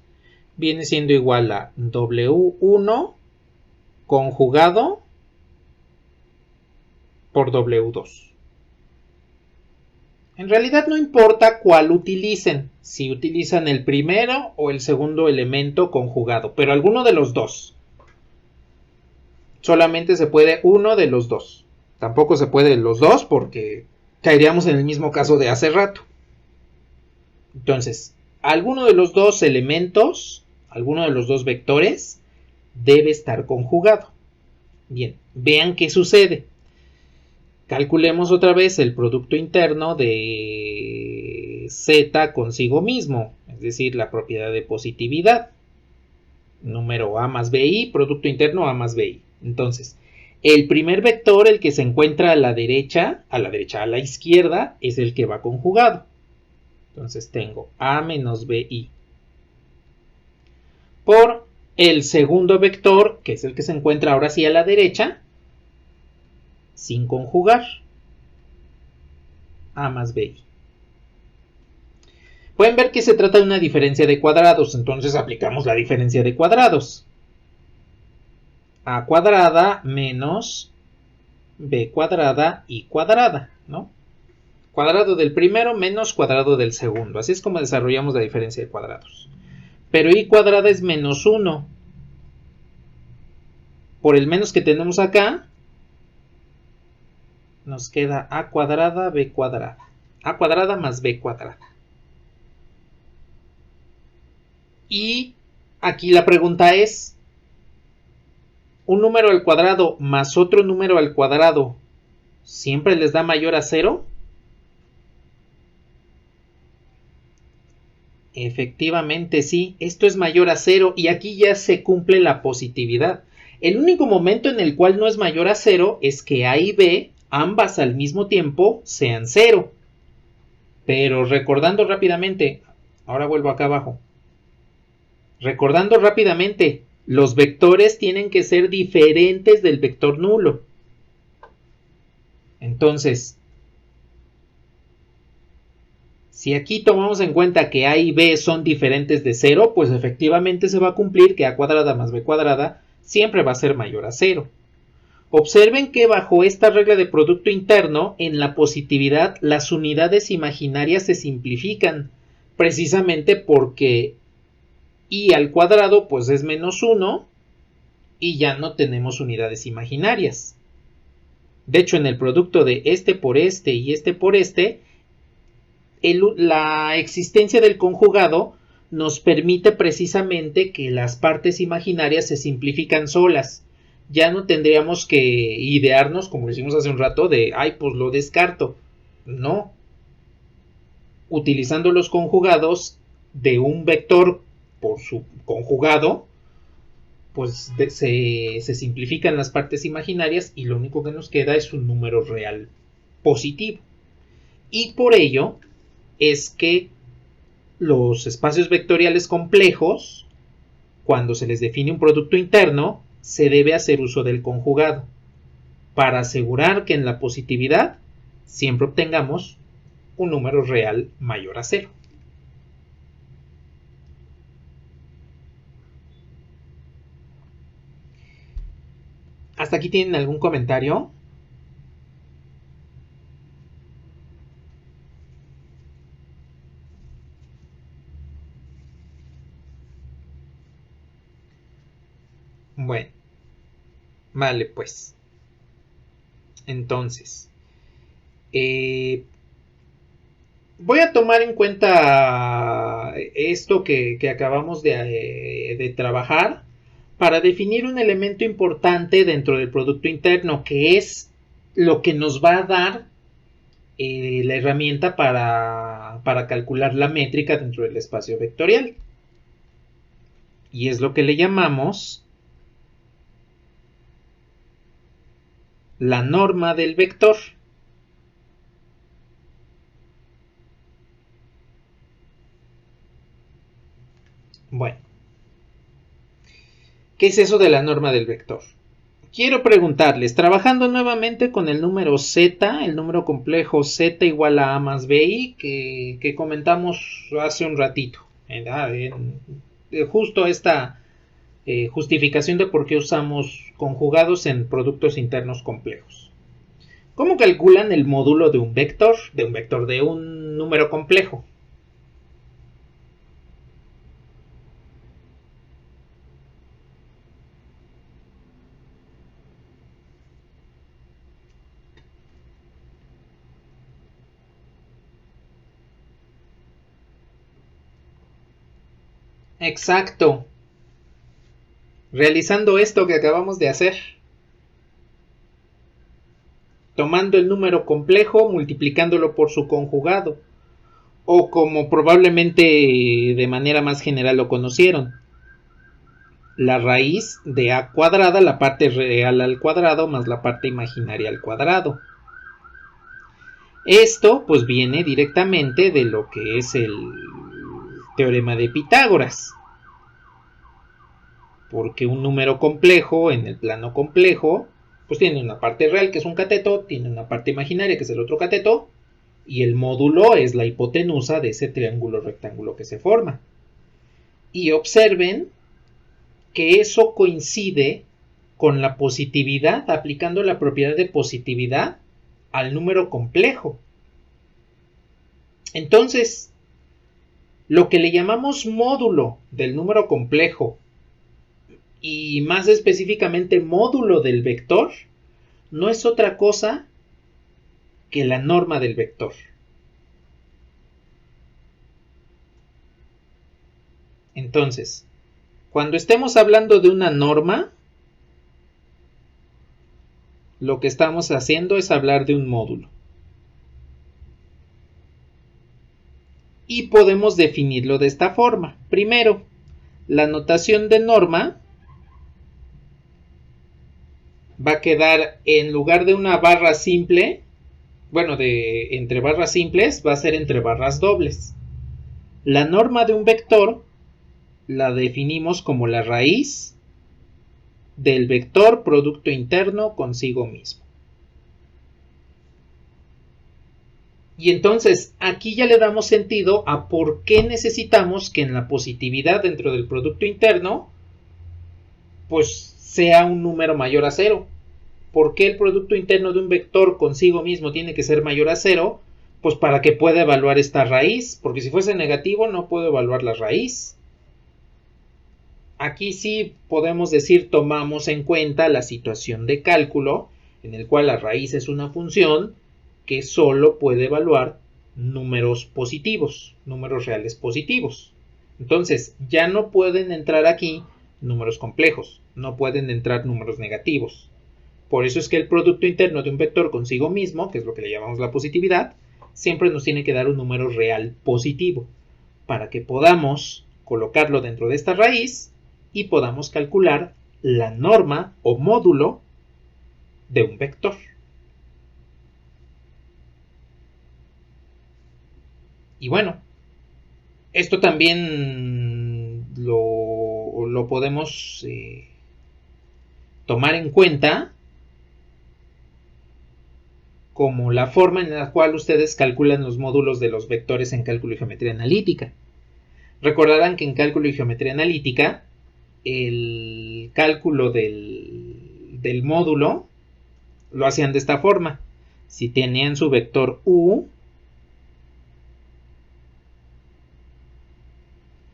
viene siendo igual a W1 conjugado por W2. En realidad no importa cuál utilicen, si utilizan el primero o el segundo elemento conjugado, pero alguno de los dos. Solamente se puede uno de los dos. Tampoco se puede los dos porque caeríamos en el mismo caso de hace rato. Entonces, alguno de los dos elementos, alguno de los dos vectores, debe estar conjugado. Bien, vean qué sucede. Calculemos otra vez el producto interno de Z consigo mismo, es decir, la propiedad de positividad. Número A más BI, producto interno A más BI. Entonces, el primer vector, el que se encuentra a la izquierda, es el que va conjugado. Entonces tengo A menos BI. Por el segundo vector, que es el que se encuentra ahora sí a la derecha, sin conjugar. A más BI. Pueden ver que se trata de una diferencia de cuadrados, entonces aplicamos la diferencia de cuadrados. A cuadrada menos B cuadrada y cuadrada, ¿no? Cuadrado del primero menos cuadrado del segundo. Así es como desarrollamos la diferencia de cuadrados. Pero y cuadrada es menos 1. Por el menos que tenemos acá, nos queda A cuadrada, B cuadrada. A cuadrada más B cuadrada. Y aquí la pregunta es, ¿un número al cuadrado más otro número al cuadrado siempre les da mayor a 0? Efectivamente sí, esto es mayor a 0 y aquí ya se cumple la positividad. El único momento en el cual no es mayor a 0 es que A y B, ambas al mismo tiempo, sean 0. Pero recordando rápidamente, ahora vuelvo acá abajo. Recordando rápidamente, los vectores tienen que ser diferentes del vector nulo. Entonces, si aquí tomamos en cuenta que A y B son diferentes de 0, pues efectivamente se va a cumplir que A cuadrada más B cuadrada siempre va a ser mayor a 0. Observen que bajo esta regla de producto interno, en la positividad las unidades imaginarias se simplifican, precisamente porque I al cuadrado pues es menos 1 y ya no tenemos unidades imaginarias. De hecho, en el producto de este por este y este por este, la existencia del conjugado nos permite precisamente que las partes imaginarias se simplifican solas. Ya no tendríamos que idearnos, como decimos hace un rato, de, ay, pues lo descarto. No. Utilizando los conjugados de un vector por su conjugado, pues se simplifican las partes imaginarias y lo único que nos queda es un número real positivo. Y por ello es que los espacios vectoriales complejos, cuando se les define un producto interno, se debe hacer uso del conjugado para asegurar que en la positividad siempre obtengamos un número real mayor a 0. ¿Hasta aquí tienen algún comentario? Bueno, vale pues. Entonces, voy a tomar en cuenta esto que acabamos de trabajar para definir un elemento importante dentro del producto interno, que es lo que nos va a dar la herramienta para calcular la métrica dentro del espacio vectorial. Y es lo que le llamamos la norma del vector. Bueno, ¿qué es eso de la norma del vector? Quiero preguntarles, trabajando nuevamente con el número z, el número complejo z igual a más bi, que comentamos hace un ratito, justo esta justificación de por qué usamos conjugados en productos internos complejos. ¿Cómo calculan el módulo de un vector, de un número complejo? Exacto. Realizando esto que acabamos de hacer. Tomando el número complejo, multiplicándolo por su conjugado. O como probablemente de manera más general lo conocieron, la raíz de a cuadrada, la parte real al cuadrado más la parte imaginaria al cuadrado. Esto pues viene directamente de lo que es el teorema de Pitágoras, porque un número complejo en el plano complejo pues tiene una parte real que es un cateto, tiene una parte imaginaria que es el otro cateto, y el módulo es la hipotenusa de ese triángulo rectángulo que se forma. Y observen que eso coincide con la positividad, aplicando la propiedad de positividad al número complejo. Entonces, lo que le llamamos módulo del número complejo y más específicamente módulo del vector no es otra cosa que la norma del vector. Entonces, cuando estemos hablando de una norma, lo que estamos haciendo es hablar de un módulo. Y podemos definirlo de esta forma. Primero, la notación de norma va a quedar en lugar de una barra simple, bueno, de entre barras simples, va a ser entre barras dobles. La norma de un vector la definimos como la raíz del vector producto interno consigo mismo. Y entonces aquí ya le damos sentido a por qué necesitamos que en la positividad dentro del producto interno pues sea un número mayor a cero. ¿Por qué el producto interno de un vector consigo mismo tiene que ser mayor a cero? Pues para que pueda evaluar esta raíz, porque si fuese negativo no puedo evaluar la raíz. Aquí sí podemos decir tomamos en cuenta la situación de cálculo en el cual la raíz es una función que solo puede evaluar números positivos, números reales positivos. Entonces ya no pueden entrar aquí números complejos, no pueden entrar números negativos. Por eso es que el producto interno de un vector consigo mismo, que es lo que le llamamos la positividad, siempre nos tiene que dar un número real positivo, para que podamos colocarlo dentro de esta raíz y podamos calcular la norma o módulo de un vector. Y bueno, esto también lo podemos tomar en cuenta como la forma en la cual ustedes calculan los módulos de los vectores en cálculo y geometría analítica. Recordarán que en cálculo y geometría analítica el cálculo del módulo lo hacían de esta forma. Si tenían su vector u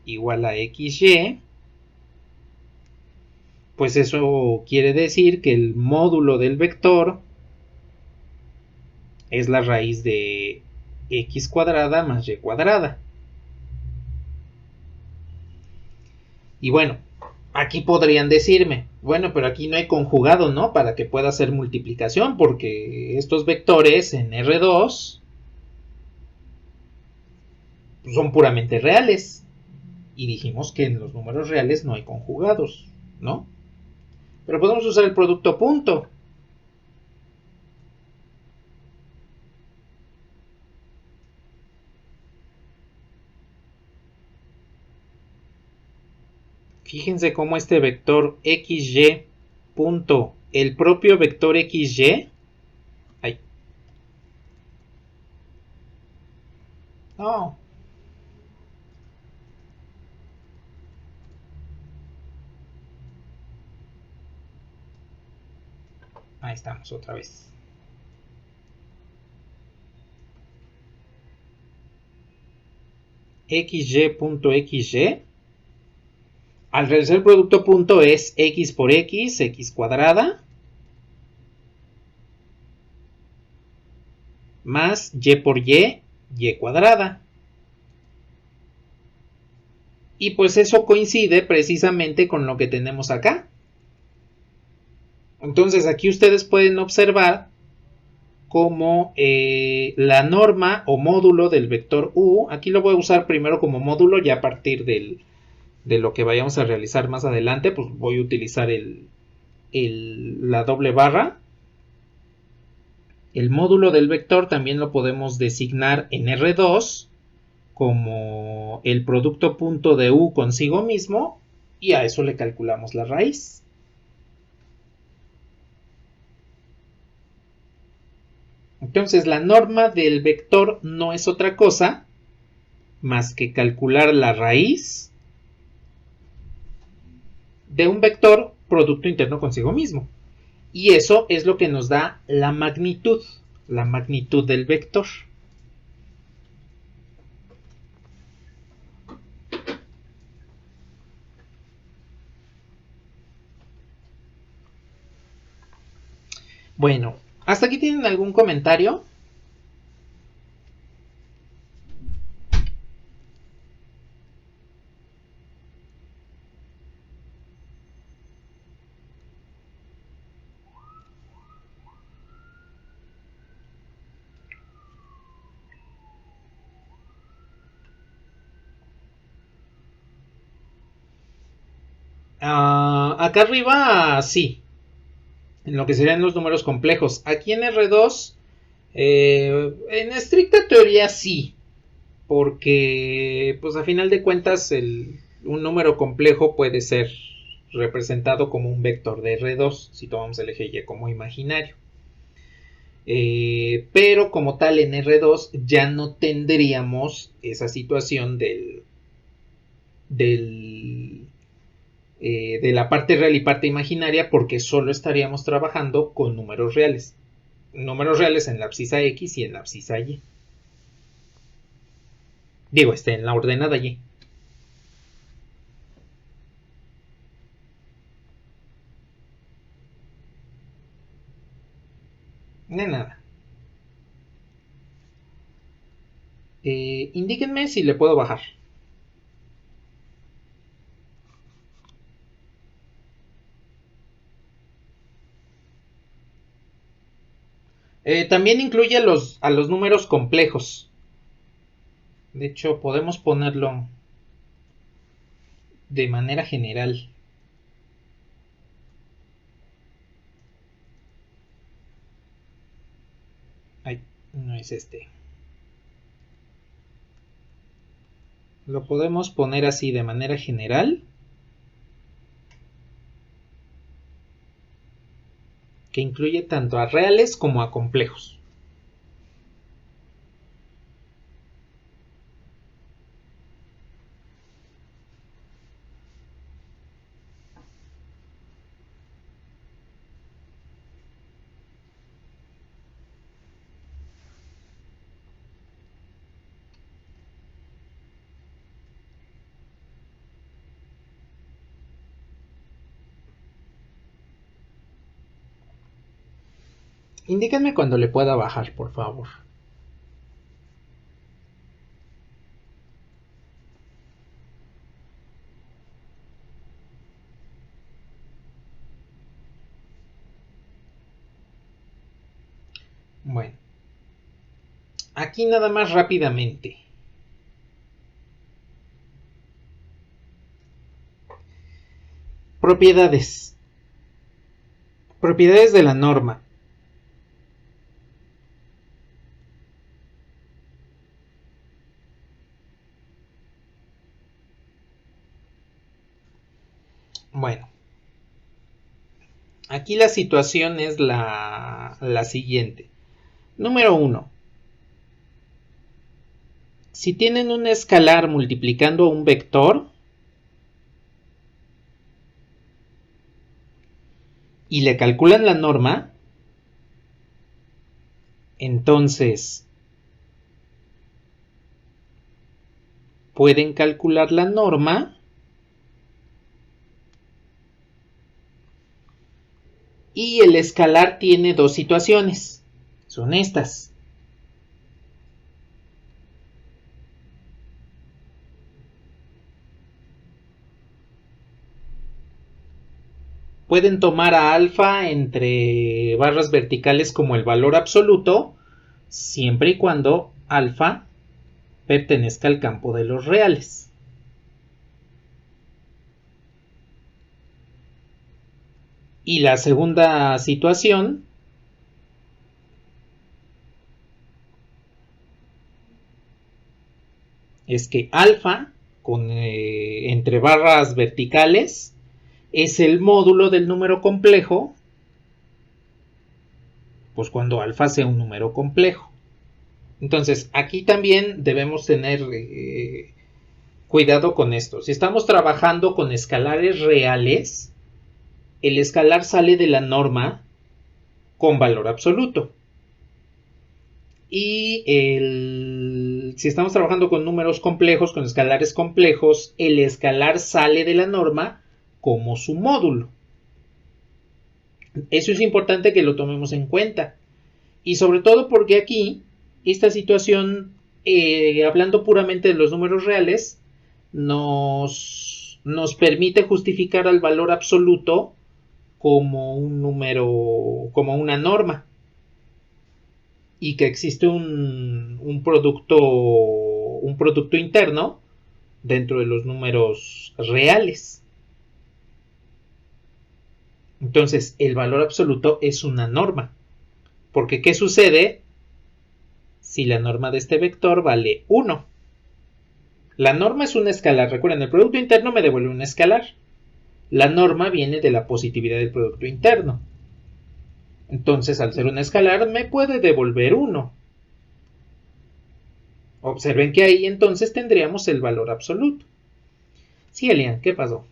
igual a xy, pues eso quiere decir que el módulo del vector es la raíz de x cuadrada más y cuadrada. Y bueno, aquí podrían decirme, bueno, pero aquí no hay conjugado, ¿no? Para que pueda hacer multiplicación, porque estos vectores en R2 son puramente reales. Y dijimos que en los números reales no hay conjugados, ¿no? Pero podemos usar el producto punto. Fíjense cómo este vector XY punto, el propio vector XY. Ay. No. Ahí estamos otra vez. XY.XY. Al realizar el producto punto es X por X, X cuadrada. Más Y por Y, Y cuadrada. Y pues eso coincide precisamente con lo que tenemos acá. Entonces aquí ustedes pueden observar cómo la norma o módulo del vector U, aquí lo voy a usar primero como módulo, ya a partir de lo que vayamos a realizar más adelante, pues voy a utilizar la doble barra. El módulo del vector también lo podemos designar en R2 como el producto punto de U consigo mismo, y a eso le calculamos la raíz. Entonces la norma del vector no es otra cosa más que calcular la raíz de un vector producto interno consigo mismo. Y eso es lo que nos da la magnitud del vector. Bueno, ¿hasta aquí tienen algún comentario? Acá arriba sí, en lo que serían los números complejos. Aquí en R2, en estricta teoría sí, porque pues a final de cuentas un número complejo puede ser representado como un vector de R2 si tomamos el eje Y como imaginario. Pero como tal en R2 ya no tendríamos esa situación de la parte real y parte imaginaria, porque solo estaríamos trabajando con números reales. Números reales en la abscisa X y en la abscisa Y. Digo, en la ordenada Y. De nada. Indíquenme si le puedo bajar. También incluye a los números complejos. De hecho, podemos ponerlo de manera general. Ay, no es este. Lo podemos poner así de manera general, que incluye tanto a reales como a complejos. Indíquenme cuando le pueda bajar, por favor. Bueno, aquí nada más rápidamente. Propiedades. Propiedades de la norma. Bueno, aquí la situación es la siguiente. Número 1. Si tienen un escalar multiplicando un vector y le calculan la norma, entonces pueden calcular la norma y el escalar tiene dos situaciones. Son estas. Pueden tomar a alfa entre barras verticales como el valor absoluto, siempre y cuando alfa pertenezca al campo de los reales. Y la segunda situación es que alfa entre barras verticales es el módulo del número complejo, pues cuando alfa sea un número complejo. Entonces aquí también debemos tener cuidado con esto. Si estamos trabajando con escalares reales, el escalar sale de la norma con valor absoluto. Y si estamos trabajando con números complejos, con escalares complejos, el escalar sale de la norma como su módulo. Eso es importante que lo tomemos en cuenta. Y sobre todo porque aquí, esta situación, hablando puramente de los números reales, nos permite justificar al valor absoluto como un número, como una norma. Y que existe un producto interno dentro de los números reales. Entonces, el valor absoluto es una norma. Porque, ¿qué sucede si la norma de este vector vale 1? La norma es un escalar. Recuerden, el producto interno me devuelve un escalar. La norma viene de la positividad del producto interno. Entonces, al ser un escalar, me puede devolver 1. Observen que ahí entonces tendríamos el valor absoluto. Sí, Elian, ¿qué pasó?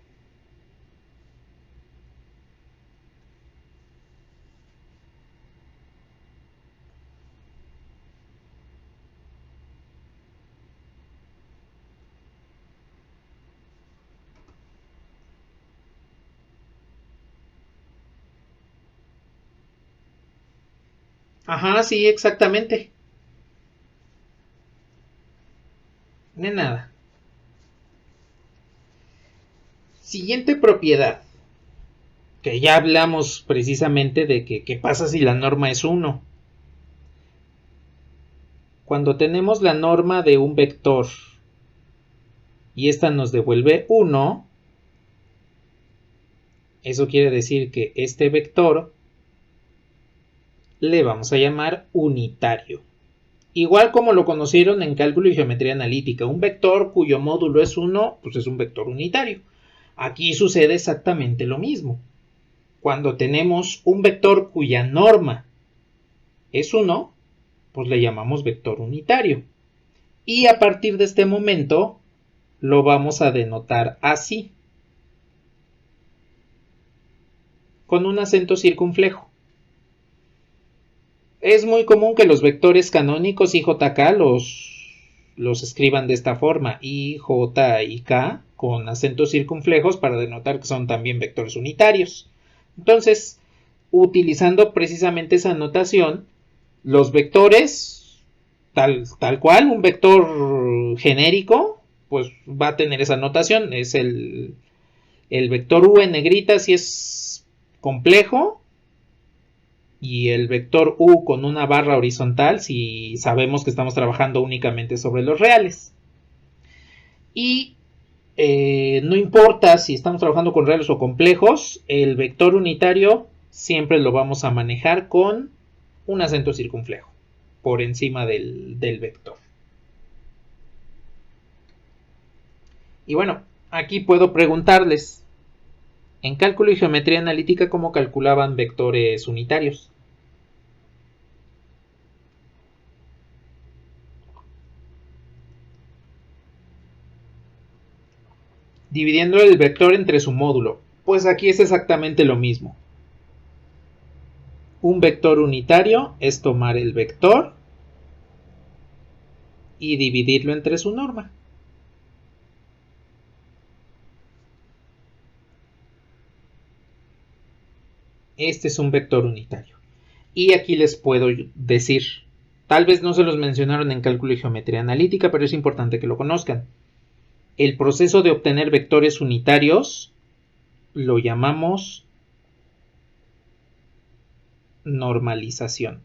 Ajá, sí, exactamente. De nada. Siguiente propiedad. Que ya hablamos precisamente de que qué pasa si la norma es 1. Cuando tenemos la norma de un vector y esta nos devuelve 1, eso quiere decir que este vector le vamos a llamar unitario. Igual como lo conocieron en cálculo y geometría analítica, un vector cuyo módulo es 1, pues es un vector unitario. Aquí sucede exactamente lo mismo. Cuando tenemos un vector cuya norma es 1, pues le llamamos vector unitario. Y a partir de este momento lo vamos a denotar así, con un acento circunflejo. Es muy común que los vectores canónicos I, J, K los escriban de esta forma, I, J y K, con acentos circunflejos para denotar que son también vectores unitarios. Entonces, utilizando precisamente esa notación, los vectores, tal cual, un vector genérico, pues va a tener esa notación. Es el vector U en negrita si es complejo, y el vector U con una barra horizontal si sabemos que estamos trabajando únicamente sobre los reales. Y no importa si estamos trabajando con reales o complejos, el vector unitario siempre lo vamos a manejar con un acento circunflejo por encima del vector. Y bueno, aquí puedo preguntarles, En cálculo y geometría analítica, ¿cómo calculaban vectores unitarios? Dividiendo el vector entre su módulo. Pues aquí es exactamente lo mismo. Un vector unitario es tomar el vector y dividirlo entre su norma. Este es un vector unitario. Y aquí les puedo decir, tal vez no se los mencionaron en cálculo y geometría analítica, pero es importante que lo conozcan. El proceso de obtener vectores unitarios lo llamamos normalización.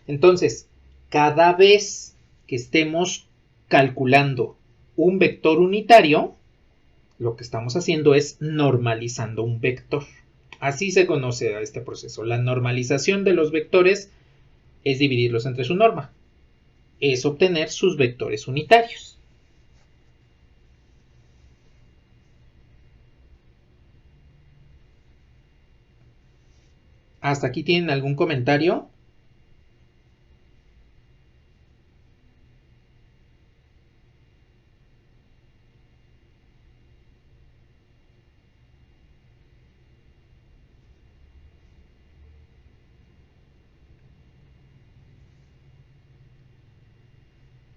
Entonces, cada vez que estemos calculando un vector unitario, lo que estamos haciendo es normalizando un vector. Así se conoce a este proceso. La normalización de los vectores es dividirlos entre su norma. Es obtener sus vectores unitarios. ¿Hasta aquí tienen algún comentario?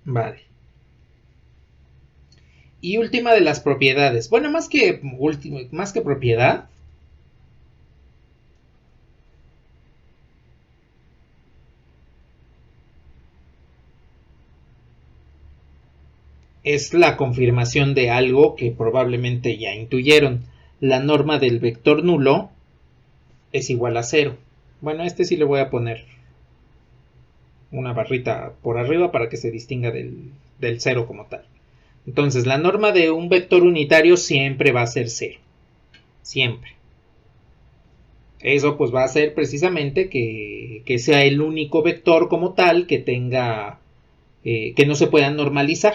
Vale. Y última de las propiedades. Bueno, más que propiedad, es la confirmación de algo que probablemente ya intuyeron. La norma del vector nulo es igual a 0. Bueno, este sí le voy a poner una barrita por arriba para que se distinga del 0 como tal. Entonces, la norma de un vector unitario siempre va a ser 0. Siempre. Eso pues va a ser precisamente que sea el único vector como tal que tenga, que no se pueda normalizar,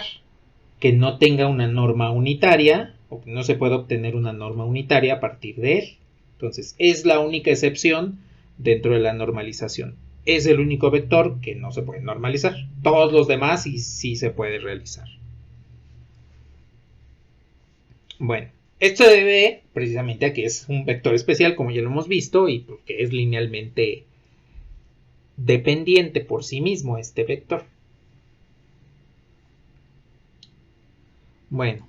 que no tenga una norma unitaria o que no se pueda obtener una norma unitaria a partir de él. Entonces, es la única excepción dentro de la normalización. Es el único vector que no se puede normalizar. Todos los demás sí se puede realizar. Bueno, esto se debe precisamente a que es un vector especial, como ya lo hemos visto, y porque es linealmente dependiente por sí mismo este vector. Bueno,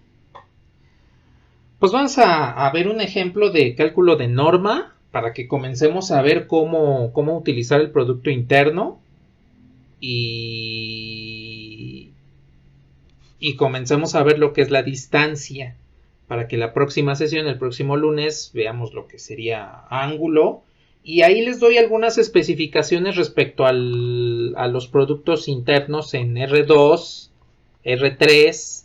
pues vamos a ver un ejemplo de cálculo de norma para que comencemos a ver cómo utilizar el producto interno y comencemos a ver lo que es la distancia para que la próxima sesión, el próximo lunes, veamos lo que sería ángulo. Y ahí les doy algunas especificaciones respecto a los productos internos en R2, R3,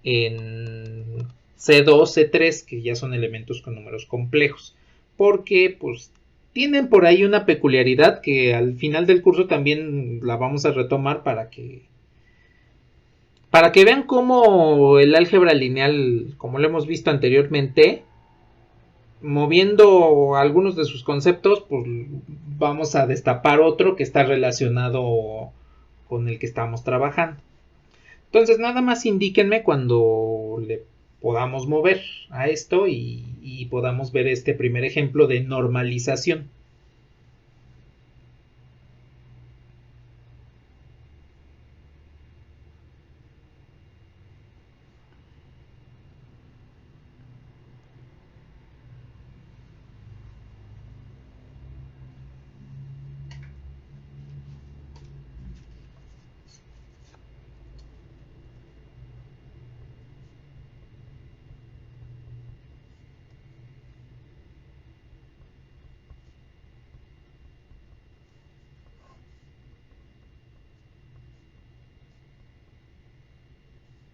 en C2, C3, que ya son elementos con números complejos. Porque pues tienen por ahí una peculiaridad que al final del curso también la vamos a retomar para que vean cómo el álgebra lineal, como lo hemos visto anteriormente, moviendo algunos de sus conceptos, pues vamos a destapar otro que está relacionado con el que estamos trabajando. Entonces nada más indíquenme cuando le podamos mover a esto y podamos ver este primer ejemplo de normalización.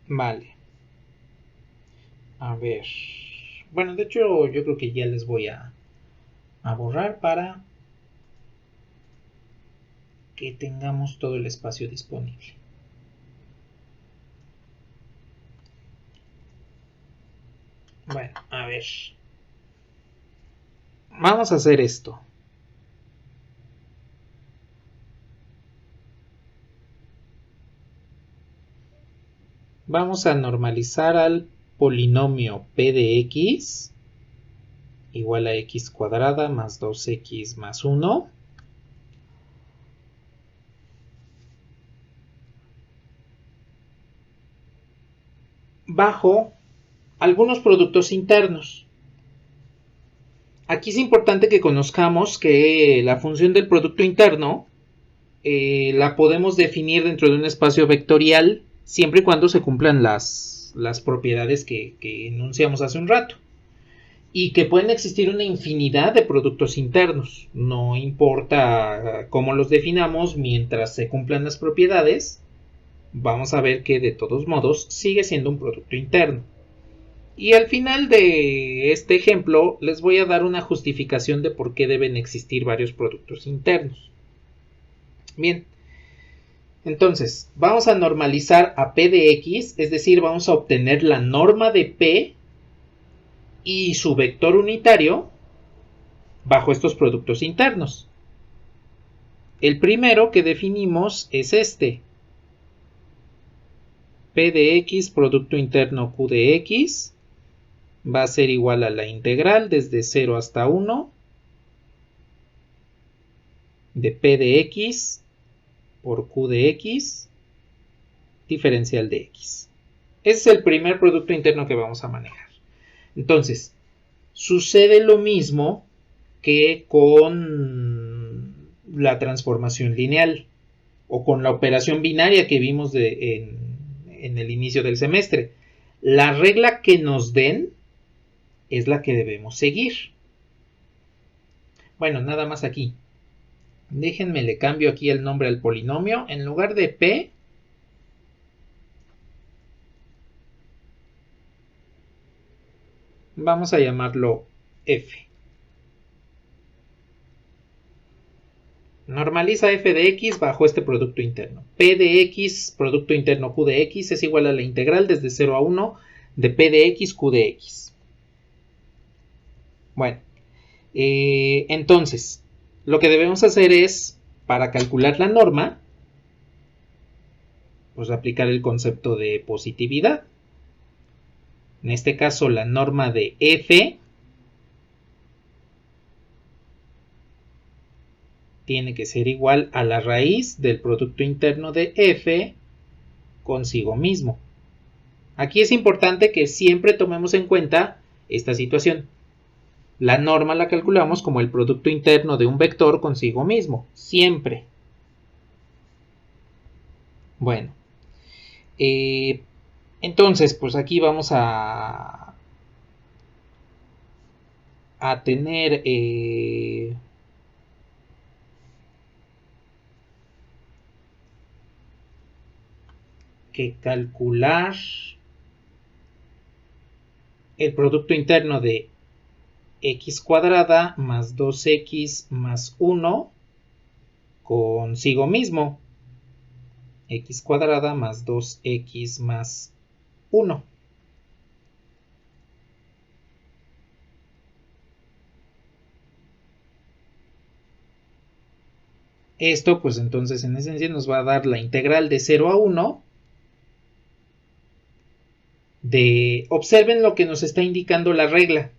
Vale. A ver. Bueno, de hecho yo creo que ya les voy a borrar para que tengamos todo el espacio disponible. Bueno, ver. Vamos a hacer esto. Vamos a normalizar al polinomio p de x igual a x cuadrada más 2x más 1 bajo algunos productos internos. Aquí es importante que conozcamos que la función del producto interno la podemos definir dentro de un espacio vectorial siempre y cuando se cumplan las propiedades que enunciamos hace un rato. Y que pueden existir una infinidad de productos internos. No importa cómo los definamos, mientras se cumplan las propiedades, vamos a ver que de todos modos sigue siendo un producto interno. Y al final de este ejemplo les voy a dar una justificación de por qué deben existir varios productos internos. Bien, entonces vamos a normalizar a p de x, es decir, vamos a obtener la norma de p y su vector unitario bajo estos productos internos. El primero que definimos es este. P de x producto interno q de x va a ser igual a la integral desde 0 hasta 1 de p de x por q de x diferencial de x. Ese es el primer producto interno que vamos a manejar. Entonces, sucede lo mismo que con la transformación lineal o con la operación binaria que vimos en el inicio del semestre. La regla que nos den es la que debemos seguir. Bueno, nada más aquí. Déjenme, le cambio aquí el nombre al polinomio. En lugar de p, vamos a llamarlo f. Normaliza f de x bajo este producto interno. P de x, producto interno q de x, es igual a la integral desde 0 a 1 de p de x, q de x. Bueno, entonces, lo que debemos hacer es, para calcular la norma, pues aplicar el concepto de positividad. En este caso, la norma de f tiene que ser igual a la raíz del producto interno de f consigo mismo. Aquí es importante que siempre tomemos en cuenta esta situación. La norma la calculamos como el producto interno de un vector consigo mismo, siempre. Bueno, entonces pues aquí vamos a tener que calcular el producto interno de x cuadrada más 2x más 1 consigo mismo. X cuadrada más 2x más 1. Esto pues entonces en esencia nos va a dar la integral de 0 a 1 de... Observen lo que nos está indicando la regla.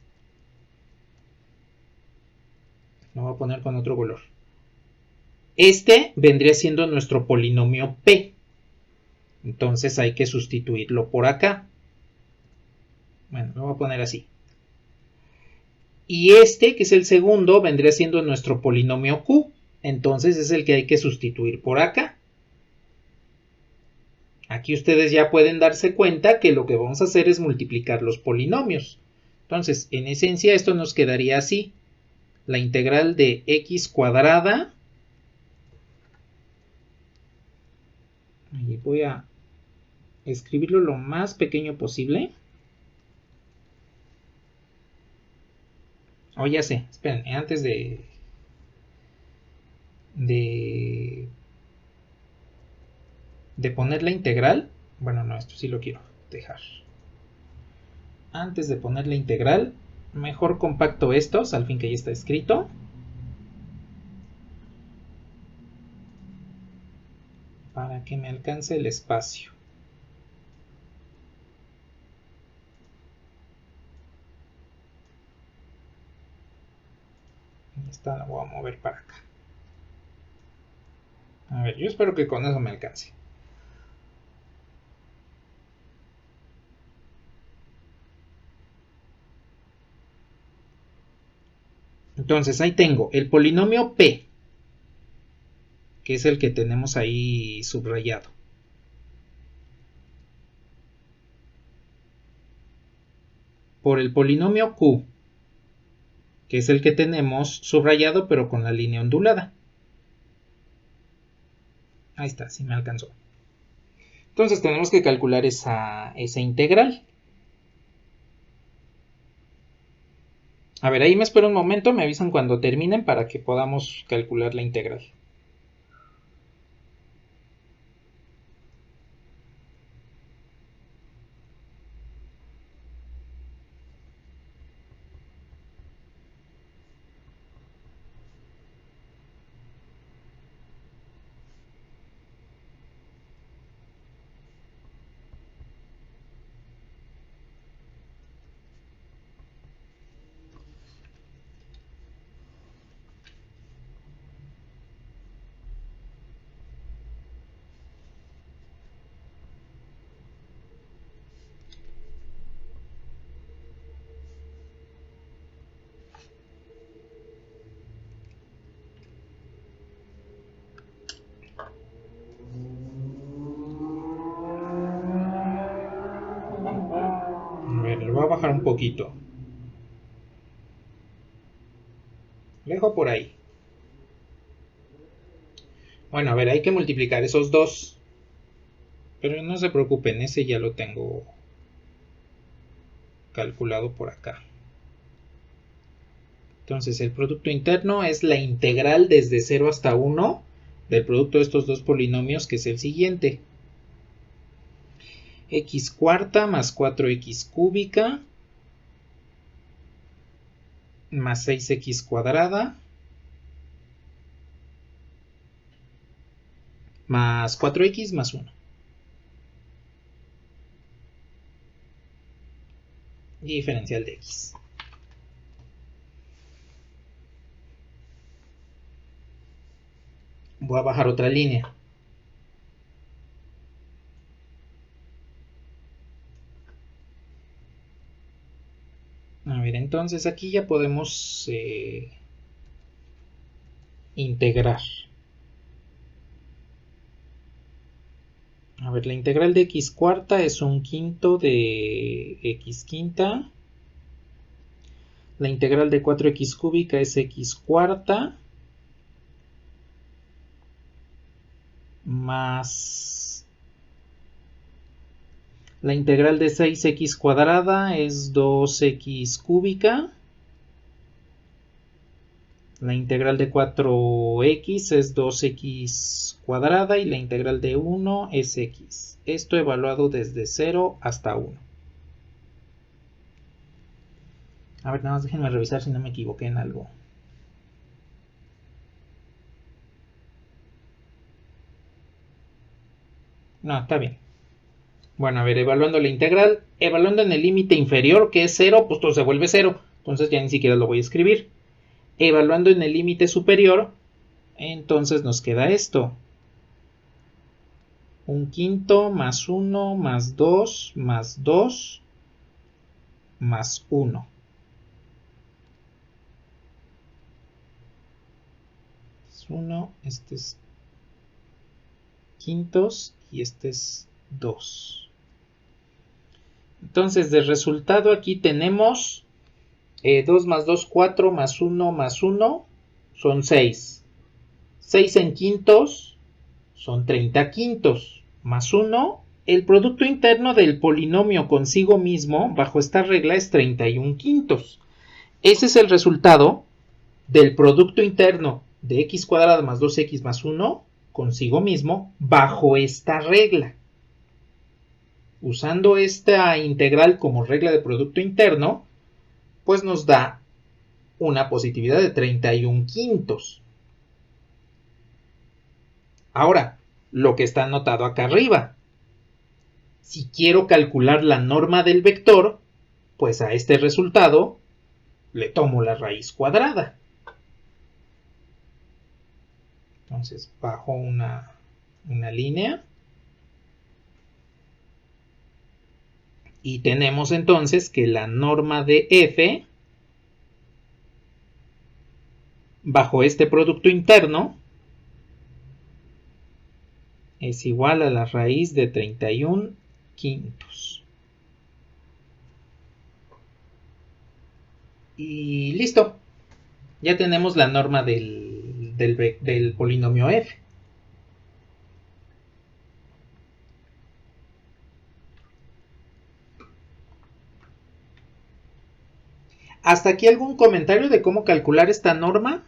Lo voy a poner con otro color. Este vendría siendo nuestro polinomio p. Entonces hay que sustituirlo por acá. Bueno, lo voy a poner así. Y este, que es el segundo, vendría siendo nuestro polinomio q. Entonces es el que hay que sustituir por acá. Aquí ustedes ya pueden darse cuenta que lo que vamos a hacer es multiplicar los polinomios. Entonces, en esencia esto nos quedaría así. La integral de x cuadrada. Y voy a escribirlo lo más pequeño posible. Oh, ya sé, esperen, antes de poner la integral. Bueno, no, esto sí lo quiero dejar. Antes de poner la integral, Mejor compacto estos, al fin que ya está escrito. Para que me alcance el espacio. Esta la voy a mover para acá. A ver, yo espero que con eso me alcance. Entonces ahí tengo el polinomio P, que es el que tenemos ahí subrayado. Por el polinomio Q, que es el que tenemos subrayado pero con la línea ondulada. Ahí está, sí me alcanzó. Entonces tenemos que calcular esa integral. A ver, ahí me espero un momento, me avisan cuando terminen para que podamos calcular la integral. A ver, le voy a bajar un poquito. Lo dejo por ahí. Bueno, a ver, hay que multiplicar esos dos. Pero no se preocupen, ese ya lo tengo calculado por acá. Entonces el producto interno es la integral desde 0 hasta 1 del producto de estos dos polinomios, que es el siguiente. X cuarta más 4x cúbica más 6x cuadrada más 4x más 1. Y diferencial de x. Voy a bajar otra línea. A ver, entonces aquí ya podemos integrar. A ver, la integral de x cuarta es un quinto de x quinta. La integral de 4x cúbica es x cuarta más la integral de 6x cuadrada es 2x cúbica. La integral de 4x es 2x cuadrada y la integral de 1 es x. Esto evaluado desde 0 hasta 1. A ver, nada más déjenme revisar si no me equivoqué en algo. No, está bien. Bueno, a ver, evaluando la integral, evaluando en el límite inferior, que es 0, pues todo se vuelve 0. Entonces ya ni siquiera lo voy a escribir. Evaluando en el límite superior, entonces nos queda esto. Un quinto más 1 más 2 más 2 más 1. Es 1, este es quintos y este es 2. Entonces, de resultado aquí tenemos 2 más 2, 4 más 1 más 1 son 6. 6 en quintos son 30 quintos más 1. El producto interno del polinomio consigo mismo bajo esta regla es 31 quintos. Ese es el resultado del producto interno de x cuadrado más 2x más 1 consigo mismo bajo esta regla. Usando esta integral como regla de producto interno, pues nos da una positividad de 31 quintos. Ahora, lo que está anotado acá arriba. Si quiero calcular la norma del vector, pues a este resultado le tomo la raíz cuadrada. Entonces bajo una línea. Y tenemos entonces que la norma de f bajo este producto interno es igual a la raíz de 31 quintos. Y listo. Ya tenemos la norma del polinomio f. ¿Hasta aquí algún comentario de cómo calcular esta norma?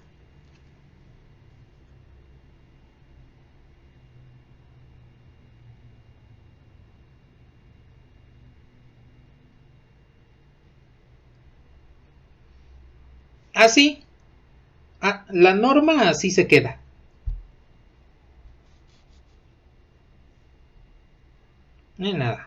Así. La norma así se queda. No hay nada.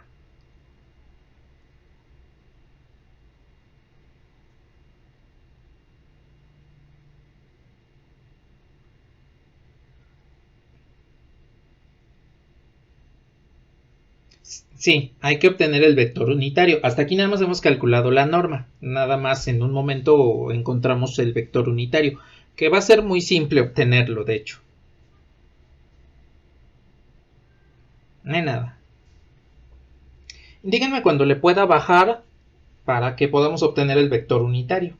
Sí, hay que obtener el vector unitario. Hasta aquí nada más hemos calculado la norma. Nada más en un momento encontramos el vector unitario, que va a ser muy simple obtenerlo, de hecho. No hay nada. Díganme cuando le pueda bajar para que podamos obtener el vector unitario.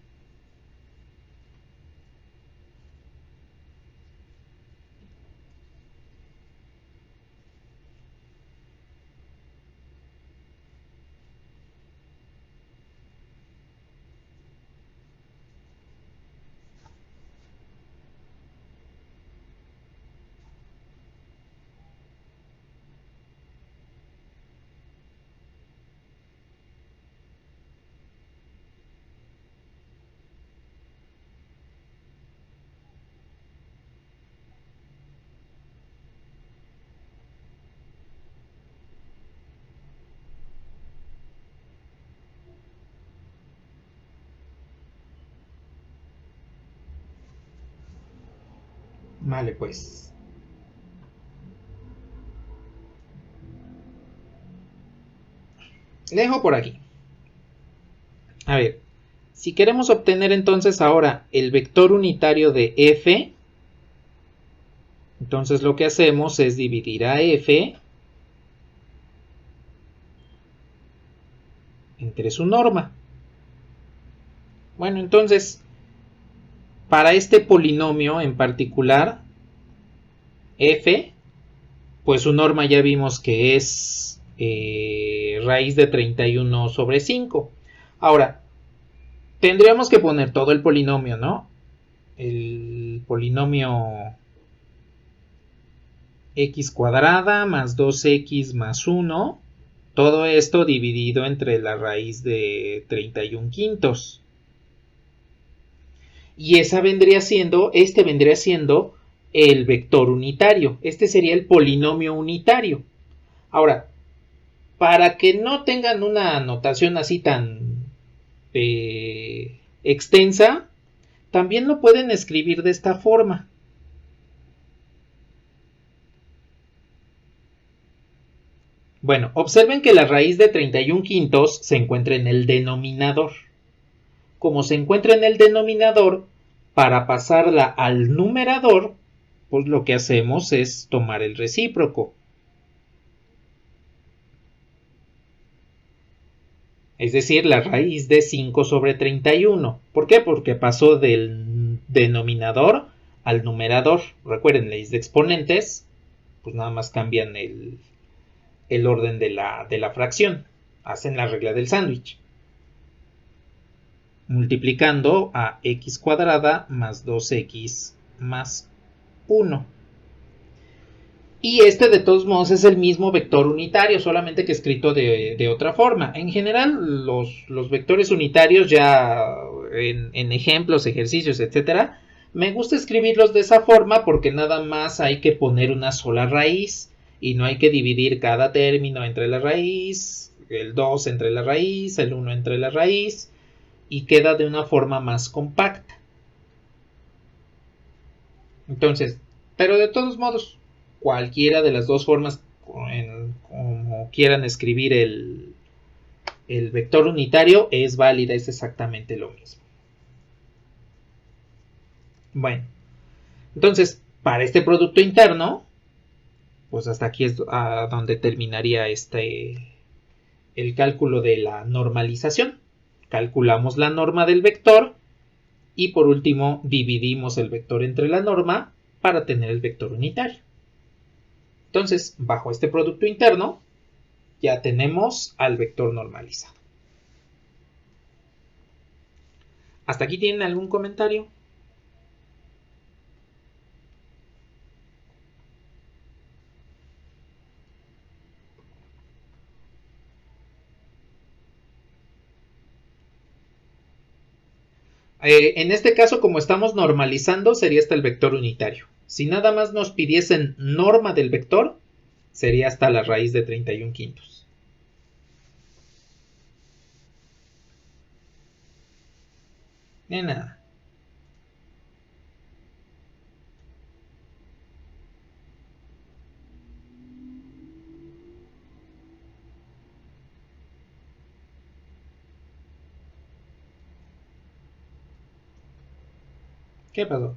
Vale, pues. Le dejo por aquí. A ver, si queremos obtener entonces ahora el vector unitario de f, entonces lo que hacemos es dividir a f entre su norma. Bueno, entonces, para este polinomio en particular, f, pues su norma ya vimos que es raíz de 31 sobre 5. Ahora, tendríamos que poner todo el polinomio, ¿no? El polinomio x cuadrada más 2x más 1. Todo esto dividido entre la raíz de 31 quintos. Y este vendría siendo el vector unitario. Este sería el polinomio unitario. Ahora, para que no tengan una notación así tan extensa, también lo pueden escribir de esta forma. Bueno, observen que la raíz de 31 quintos se encuentra en el denominador. Como se encuentra en el denominador, para pasarla al numerador, pues lo que hacemos es tomar el recíproco. Es decir, la raíz de 5 sobre 31. ¿Por qué? Porque pasó del denominador al numerador. Recuerden, leyes de exponentes, pues nada más cambian el orden de la fracción. Hacen la regla del sándwich. Multiplicando a x cuadrada más 2x más 1. Y este de todos modos es el mismo vector unitario, solamente que escrito de otra forma. En general, los vectores unitarios ya en ejemplos, ejercicios, etcétera, me gusta escribirlos de esa forma porque nada más hay que poner una sola raíz y no hay que dividir cada término entre la raíz, el 2 entre la raíz, el 1 entre la raíz, y queda de una forma más compacta. Entonces, pero de todos modos, cualquiera de las dos formas, como quieran escribir el vector unitario, es válida, es exactamente lo mismo. Bueno, entonces, para este producto interno, pues hasta aquí es a donde terminaría el cálculo de la normalización. Calculamos la norma del vector y por último dividimos el vector entre la norma para tener el vector unitario. Entonces, bajo este producto interno, ya tenemos al vector normalizado. ¿Hasta aquí tienen algún comentario? En este caso, como estamos normalizando, sería hasta el vector unitario. Si nada más nos pidiesen norma del vector, sería hasta la raíz de 31 quintos. De nada. ¿Qué pasó?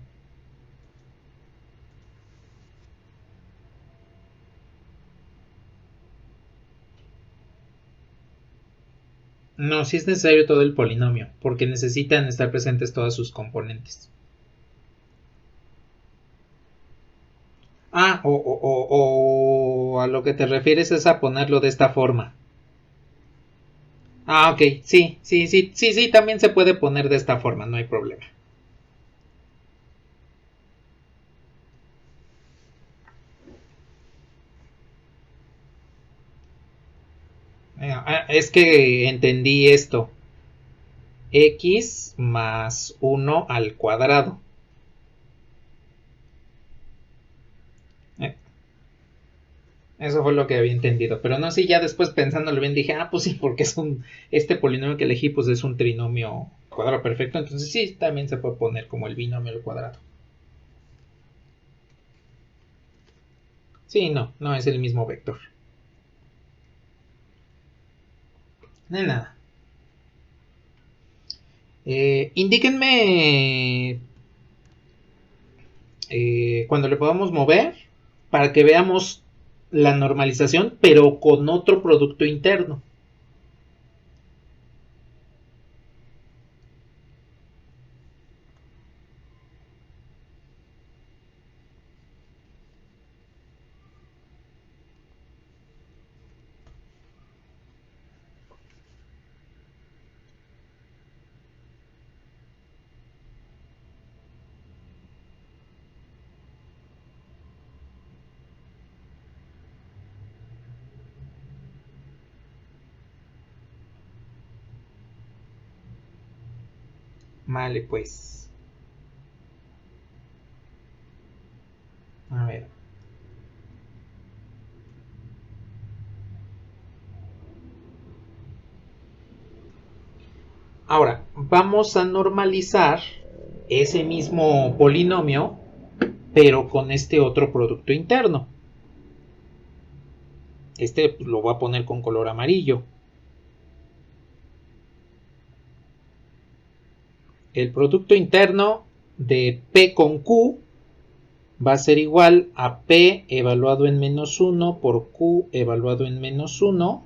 No, si es necesario todo el polinomio, porque necesitan estar presentes todas sus componentes. Ah, o a lo que te refieres es a ponerlo de esta forma. Ah, ok, sí, también se puede poner de esta forma, no hay problema. Es que entendí esto. X más 1 al cuadrado. Eh, Eso fue lo que había entendido. Pero no, sí, ya después pensándolo bien dije, pues sí, porque este polinomio que elegí pues es un trinomio cuadrado perfecto. Entonces sí, también se puede poner como el binomio al cuadrado. Sí, no es el mismo vector. De nada. Indíquenme cuando le podamos mover para que veamos la normalización, pero con otro producto interno. Vale, pues. A ver. Ahora, vamos a normalizar ese mismo polinomio, pero con este otro producto interno. Este lo voy a poner con color amarillo. El producto interno de P con Q va a ser igual a P evaluado en menos 1 por Q evaluado en menos 1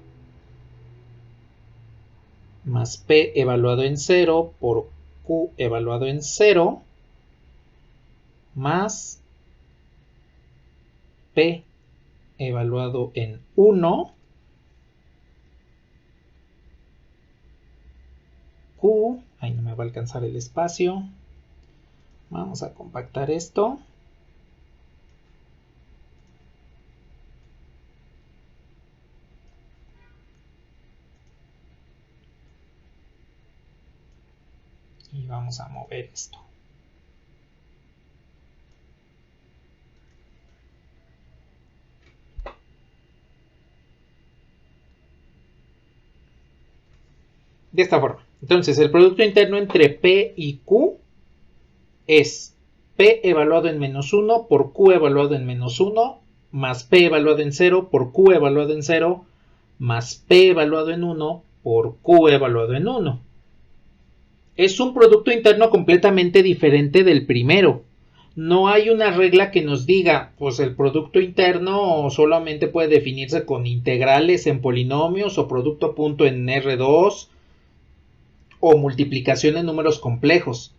más P evaluado en 0 por Q evaluado en 0 más P evaluado en 1 Q, ahí no me va a alcanzar el espacio, vamos a compactar esto, vamos a mover esto. De esta forma. Entonces, el producto interno entre P y Q es P evaluado en menos 1 por Q evaluado en menos 1 más P evaluado en 0 por Q evaluado en 0 más P evaluado en 1 por Q evaluado en 1. Es un producto interno completamente diferente del primero. No hay una regla que nos diga, pues el producto interno solamente puede definirse con integrales en polinomios o producto punto en R2 o multiplicación en números complejos.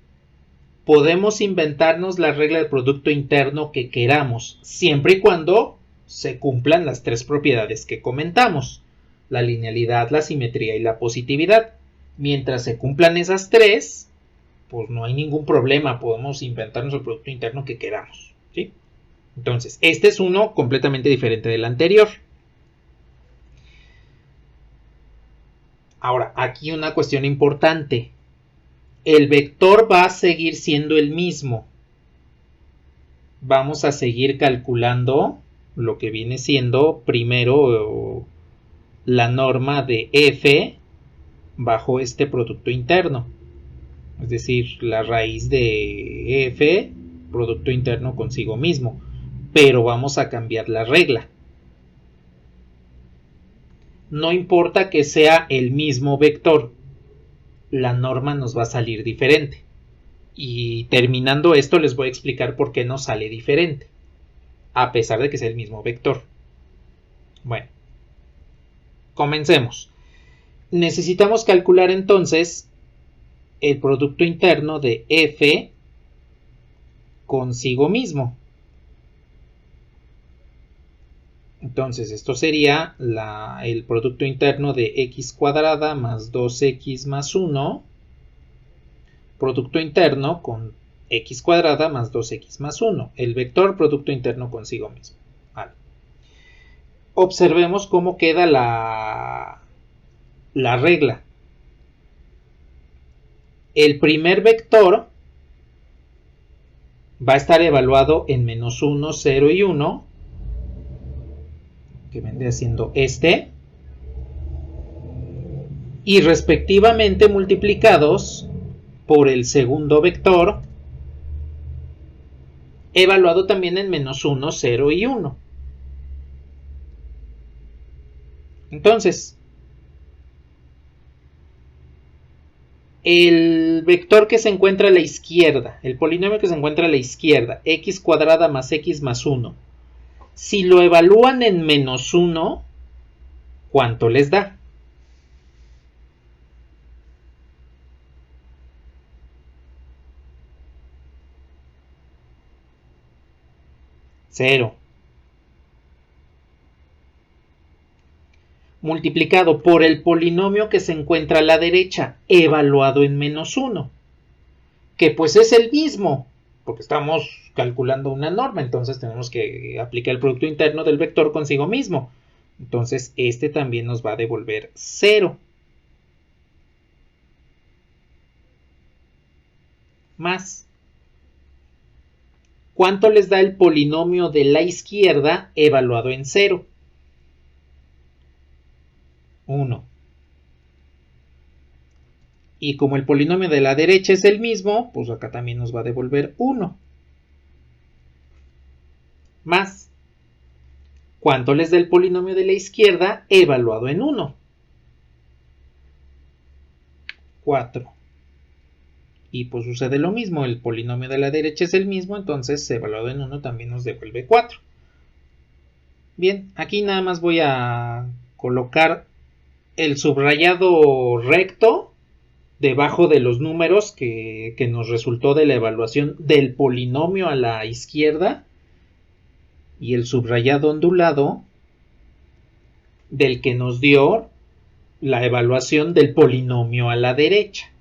Podemos inventarnos la regla de producto interno que queramos, siempre y cuando se cumplan las tres propiedades que comentamos: la linealidad, la simetría y la positividad. Mientras se cumplan esas tres, pues no hay ningún problema, podemos inventarnos el producto interno que queramos, ¿sí? Entonces, este es uno completamente diferente del anterior. Ahora, aquí una cuestión importante. El vector va a seguir siendo el mismo. Vamos a seguir calculando lo que viene siendo primero la norma de f bajo este producto interno. Es decir, la raíz de f, producto interno consigo mismo. Pero vamos a cambiar la regla. No importa que sea el mismo vector, la norma nos va a salir diferente. Y terminando esto les voy a explicar por qué nos sale diferente, a pesar de que sea el mismo vector. Bueno, comencemos. Necesitamos calcular entonces el producto interno de f consigo mismo. Entonces esto sería el producto interno de x cuadrada más 2x más 1, producto interno con x cuadrada más 2x más 1, el vector producto interno consigo mismo. Vale. Observemos cómo queda la regla. El primer vector va a estar evaluado en menos 1, 0 y 1, que vendría siendo este, y respectivamente multiplicados por el segundo vector, evaluado también en menos 1, 0 y 1. Entonces, el vector que se encuentra a la izquierda, el polinomio que se encuentra a la izquierda, x cuadrada más x más 1, si lo evalúan en menos 1, ¿cuánto les da? 0. Multiplicado por el polinomio que se encuentra a la derecha, evaluado en menos 1, que pues es el mismo, porque estamos calculando una norma, entonces tenemos que aplicar el producto interno del vector consigo mismo. Entonces este también nos va a devolver 0. Más. ¿Cuánto les da el polinomio de la izquierda evaluado en 0? 1. Y como el polinomio de la derecha es el mismo, pues acá también nos va a devolver 1. Más. ¿Cuánto les da el polinomio de la izquierda evaluado en 1? 4. Y pues sucede lo mismo, el polinomio de la derecha es el mismo, entonces evaluado en 1 también nos devuelve 4. Bien, aquí nada más voy a colocar el subrayado recto debajo de los números que nos resultó de la evaluación del polinomio a la izquierda y el subrayado ondulado del que nos dio la evaluación del polinomio a la derecha.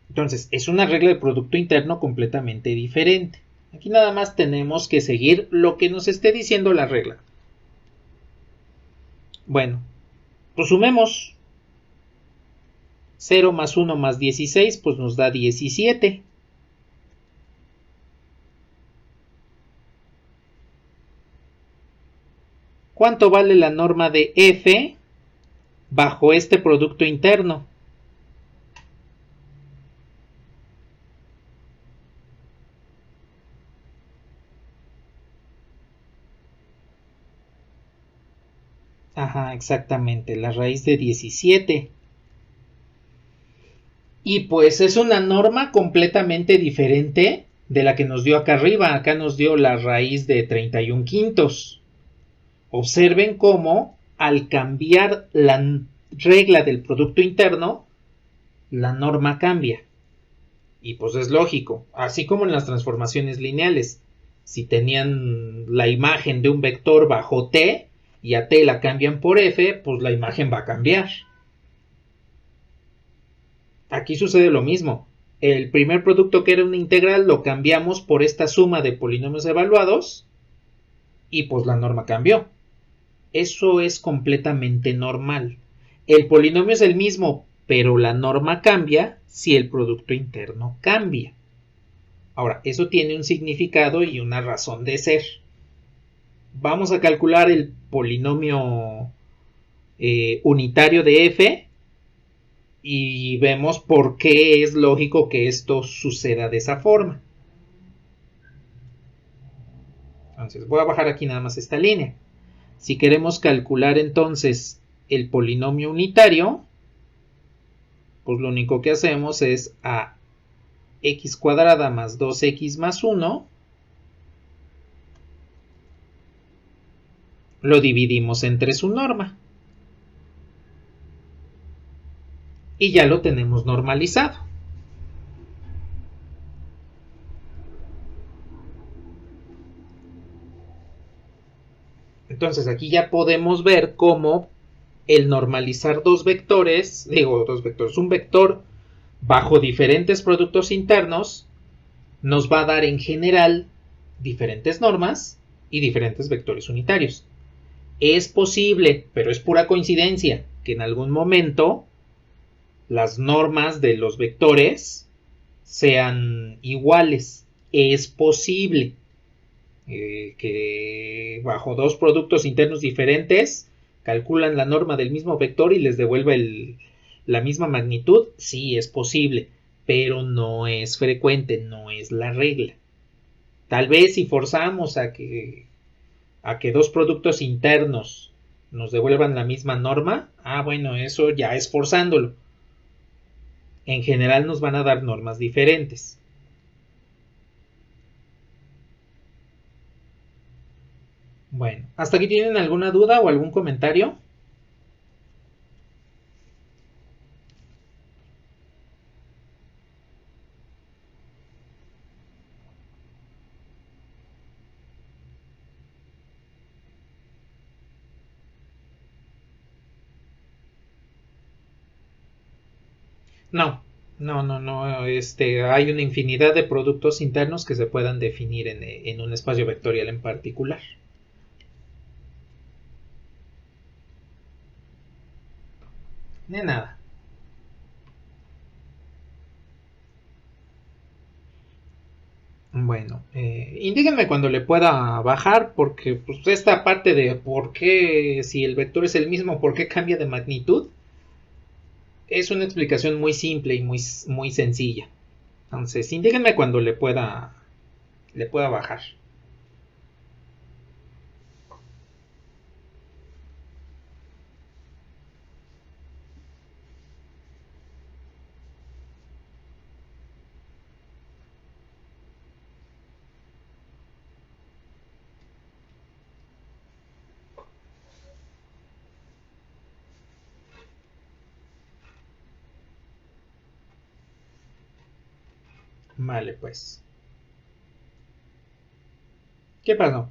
Entonces, es una regla de producto interno completamente diferente. Aquí nada más tenemos que seguir lo que nos esté diciendo la regla. Bueno, resumemos. 0 más 1 más 16, pues nos da 17. ¿Cuánto vale la norma de F bajo este producto interno? Ajá, exactamente, la raíz de 17. Y pues es una norma completamente diferente de la que nos dio acá arriba. Acá nos dio la raíz de 31 quintos. Observen cómo al cambiar la regla del producto interno, la norma cambia. Y pues es lógico, así como en las transformaciones lineales. Si tenían la imagen de un vector bajo t y a t la cambian por f, pues la imagen va a cambiar. Aquí sucede lo mismo. El primer producto, que era una integral, lo cambiamos por esta suma de polinomios evaluados y pues la norma cambió. Eso es completamente normal. El polinomio es el mismo, pero la norma cambia si el producto interno cambia. Ahora, eso tiene un significado y una razón de ser. Vamos a calcular el polinomio unitario de f y vemos por qué es lógico que esto suceda de esa forma. Entonces voy a bajar aquí nada más esta línea. Si queremos calcular entonces el polinomio unitario, pues lo único que hacemos es a x cuadrada más 2x más 1 lo dividimos entre su norma. Y ya lo tenemos normalizado. Entonces aquí ya podemos ver cómo el normalizar un vector bajo diferentes productos internos nos va a dar en general diferentes normas y diferentes vectores unitarios. Es posible, pero es pura coincidencia, que en algún momento las normas de los vectores sean iguales. Es posible que bajo dos productos internos diferentes calculan la norma del mismo vector y les devuelva la misma magnitud. Sí, es posible, pero no es frecuente, no es la regla. Tal vez si forzamos a que dos productos internos nos devuelvan la misma norma, bueno, eso ya es forzándolo. En general nos van a dar normas diferentes. Bueno, ¿hasta aquí tienen alguna duda o algún comentario? No, hay una infinidad de productos internos que se puedan definir en un espacio vectorial en particular. De nada. Bueno, indíquenme cuando le pueda bajar, porque pues, esta parte de por qué, si el vector es el mismo, por qué cambia de magnitud, es una explicación muy simple y muy sencilla. Entonces, indíquenme cuando le pueda bajar. Vale, pues. ¿Qué pasó?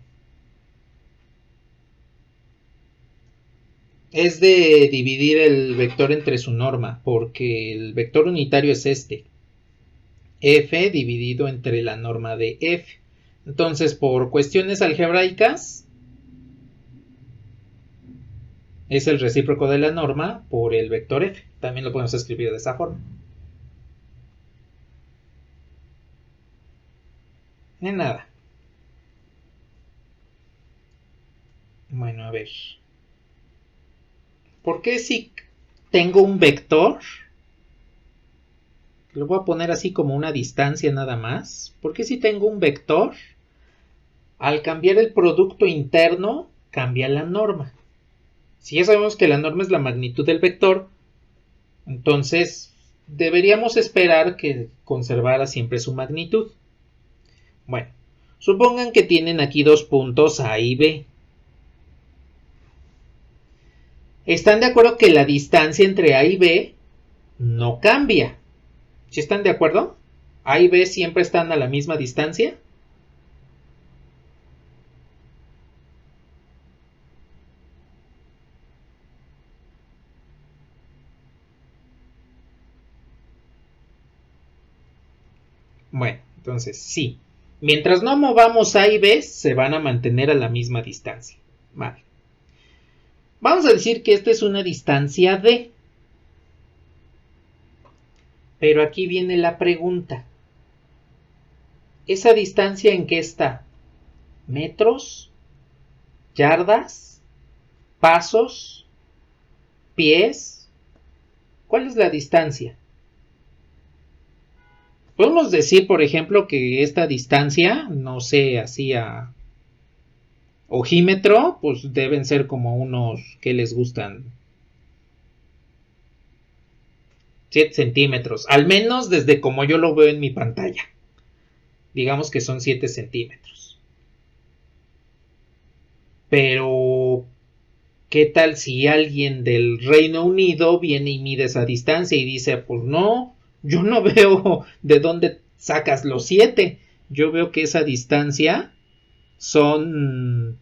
Es de dividir el vector entre su norma, porque el vector unitario es este. F dividido entre la norma de F. Entonces, por cuestiones algebraicas, es el recíproco de la norma por el vector f. También lo podemos escribir de esa forma. De nada. Bueno, a ver. ¿Por qué si tengo un vector? Lo voy a poner así como una distancia nada más. ¿Por qué si tengo un vector? Al cambiar el producto interno, cambia la norma. Si ya sabemos que la norma es la magnitud del vector, entonces deberíamos esperar que conservara siempre su magnitud. Bueno, supongan que tienen aquí dos puntos A y B. ¿Están de acuerdo que la distancia entre A y B no cambia? ¿Sí están de acuerdo? A y B siempre están a la misma distancia. Bueno, entonces sí. Mientras no movamos A y B, se van a mantener a la misma distancia. Vale. Vamos a decir que esta es una distancia D. Pero aquí viene la pregunta. ¿Esa distancia en qué está? ¿Metros? ¿Yardas? ¿Pasos? ¿Pies? ¿Cuál es la distancia? Podemos decir, por ejemplo, que esta distancia, no sé, así a ojímetro, pues deben ser como unos, ¿qué les gustan? 7 centímetros, al menos desde como yo lo veo en mi pantalla. Digamos que son 7 centímetros. Pero, ¿qué tal si alguien del Reino Unido viene y mide esa distancia y dice, pues no, yo no veo de dónde sacas los 7? Yo veo que esa distancia son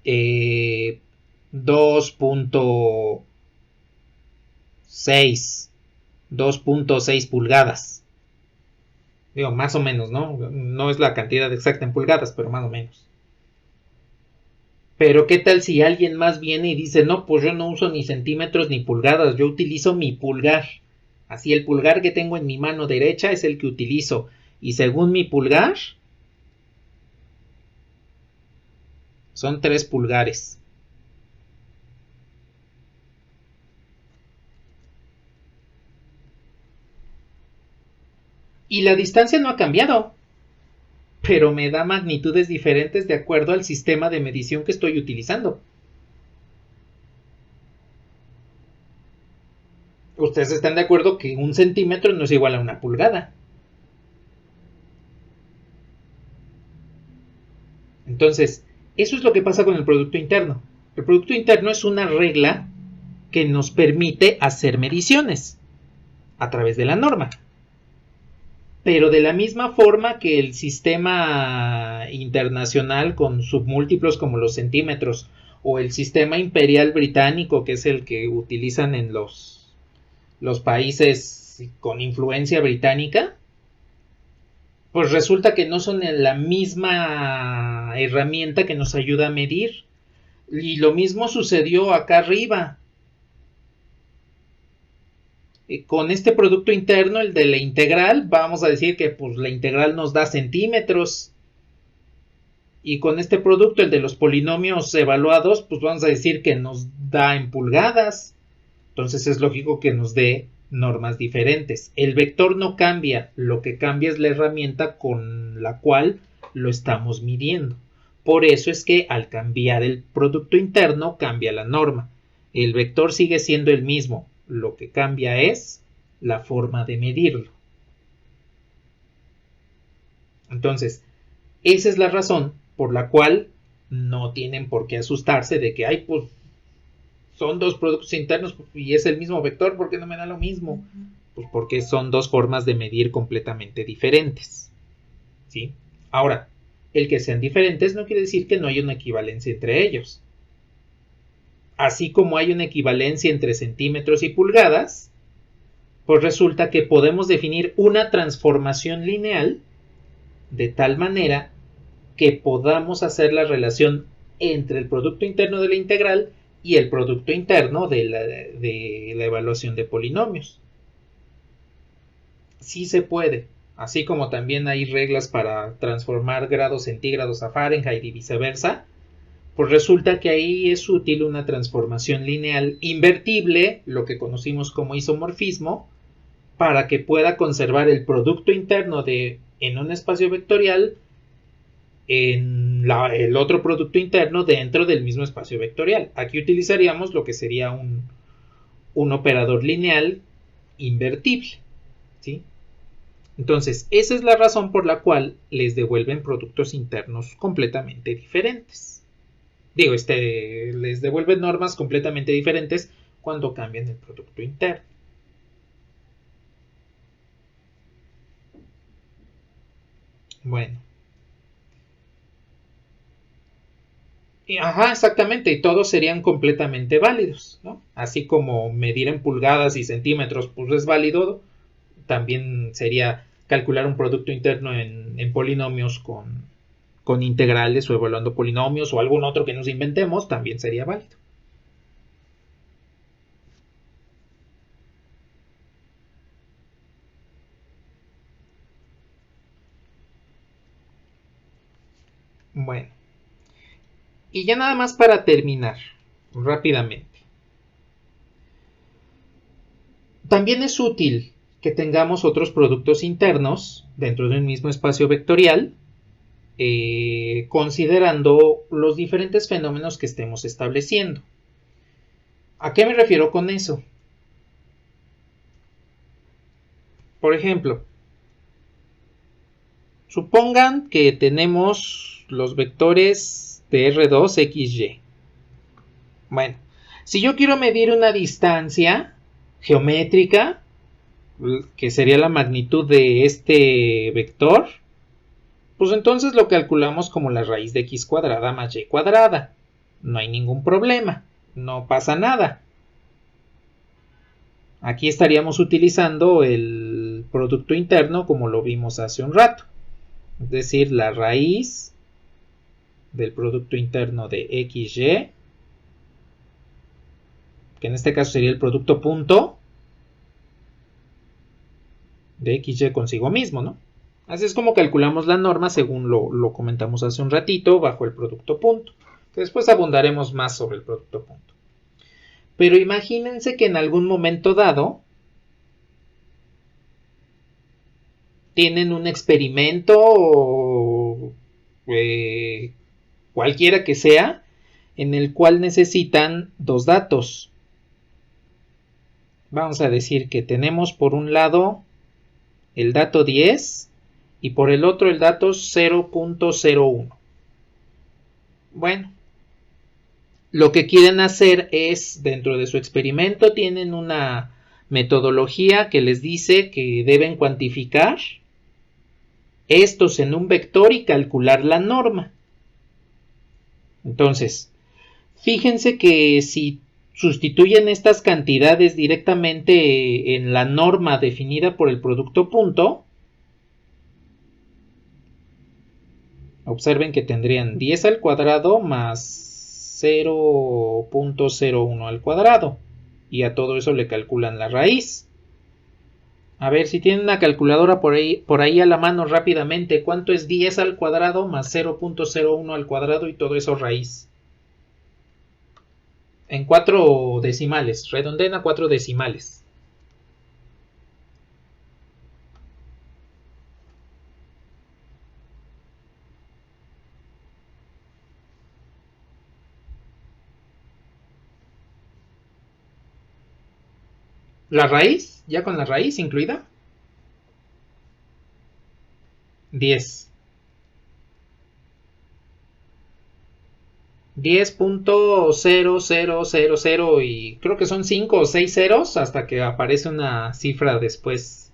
2.6 pulgadas. Digo, más o menos, ¿no? No es la cantidad exacta en pulgadas, pero más o menos. Pero ¿qué tal si alguien más viene y dice, no, pues yo no uso ni centímetros ni pulgadas, yo utilizo mi pulgar? Así el pulgar que tengo en mi mano derecha es el que utilizo. Y según mi pulgar, son 3 pulgares. Y la distancia no ha cambiado, pero me da magnitudes diferentes de acuerdo al sistema de medición que estoy utilizando. Ustedes están de acuerdo que un centímetro no es igual a una pulgada. Entonces, eso es lo que pasa con el producto interno. El producto interno es una regla que nos permite hacer mediciones a través de la norma. Pero de la misma forma que el sistema internacional con submúltiplos como los centímetros o el sistema imperial británico, que es el que utilizan en los países con influencia británica, pues resulta que no son la misma herramienta que nos ayuda a medir. Y lo mismo sucedió acá arriba. Con este producto interno, el de la integral, vamos a decir que pues, la integral nos da centímetros. Y con este producto, el de los polinomios evaluados, pues vamos a decir que nos da en pulgadas. Entonces es lógico que nos dé normas diferentes. El vector no cambia, lo que cambia es la herramienta con la cual lo estamos midiendo. Por eso es que al cambiar el producto interno cambia la norma. El vector sigue siendo el mismo, lo que cambia es la forma de medirlo. Entonces, esa es la razón por la cual no tienen por qué asustarse de que, ay, pues son dos productos internos y es el mismo vector, ¿por qué no me da lo mismo? Pues porque son dos formas de medir completamente diferentes. ¿Sí? Ahora, el que sean diferentes no quiere decir que no haya una equivalencia entre ellos. Así como hay una equivalencia entre centímetros y pulgadas, pues resulta que podemos definir una transformación lineal de tal manera que podamos hacer la relación entre el producto interno de la integral y el producto interno de la evaluación de polinomios. Sí se puede, así como también hay reglas para transformar grados centígrados a Fahrenheit y viceversa. Pues resulta que ahí es útil una transformación lineal invertible, lo que conocimos como isomorfismo, para que pueda conservar el producto interno en un espacio vectorial en el otro producto interno dentro del mismo espacio vectorial. Aquí utilizaríamos lo que sería un operador lineal invertible, ¿sí? Entonces, esa es la razón por la cual les devuelven productos internos completamente diferentes. Digo, les devuelven normas completamente diferentes cuando cambian el producto interno. Bueno. Ajá, exactamente, y todos serían completamente válidos, ¿no? Así como medir en pulgadas y centímetros, pues es válido, también sería calcular un producto interno en polinomios con integrales o evaluando polinomios o algún otro que nos inventemos, también sería válido. Bueno, y ya nada más para terminar, rápidamente. También es útil que tengamos otros productos internos dentro de un mismo espacio vectorial, considerando los diferentes fenómenos que estemos estableciendo. ¿A qué me refiero con eso? Por ejemplo, supongan que tenemos los vectores de R2XY. Bueno, si yo quiero medir una distancia geométrica, que sería la magnitud de este vector, pues entonces lo calculamos como la raíz de x cuadrada más y cuadrada. No hay ningún problema, no pasa nada. Aquí estaríamos utilizando el producto interno como lo vimos hace un rato. Es decir, la raíz del producto interno de XY, que en este caso sería el producto punto de XY consigo mismo, ¿no? Así es como calculamos la norma según lo comentamos hace un ratito bajo el producto punto, que después abundaremos más sobre el producto punto. Pero imagínense que en algún momento dado tienen un experimento o cualquiera que sea, en el cual necesitan dos datos. Vamos a decir que tenemos por un lado el dato 10 y por el otro el dato 0.01. Bueno, lo que quieren hacer es, dentro de su experimento, tienen una metodología que les dice que deben cuantificar estos en un vector y calcular la norma. Entonces, fíjense que si sustituyen estas cantidades directamente en la norma definida por el producto punto, observen que tendrían 10 al cuadrado más 0.01 al cuadrado, y a todo eso le calculan la raíz. A ver, si tienen una calculadora por ahí a la mano rápidamente, ¿cuánto es 10 al cuadrado más 0.01 al cuadrado y todo eso raíz? En 4 decimales, redondeen a 4 decimales. ¿La raíz? ¿Ya con la raíz incluida? 10. 10.0000 y creo que son 5 o 6 ceros hasta que aparece una cifra después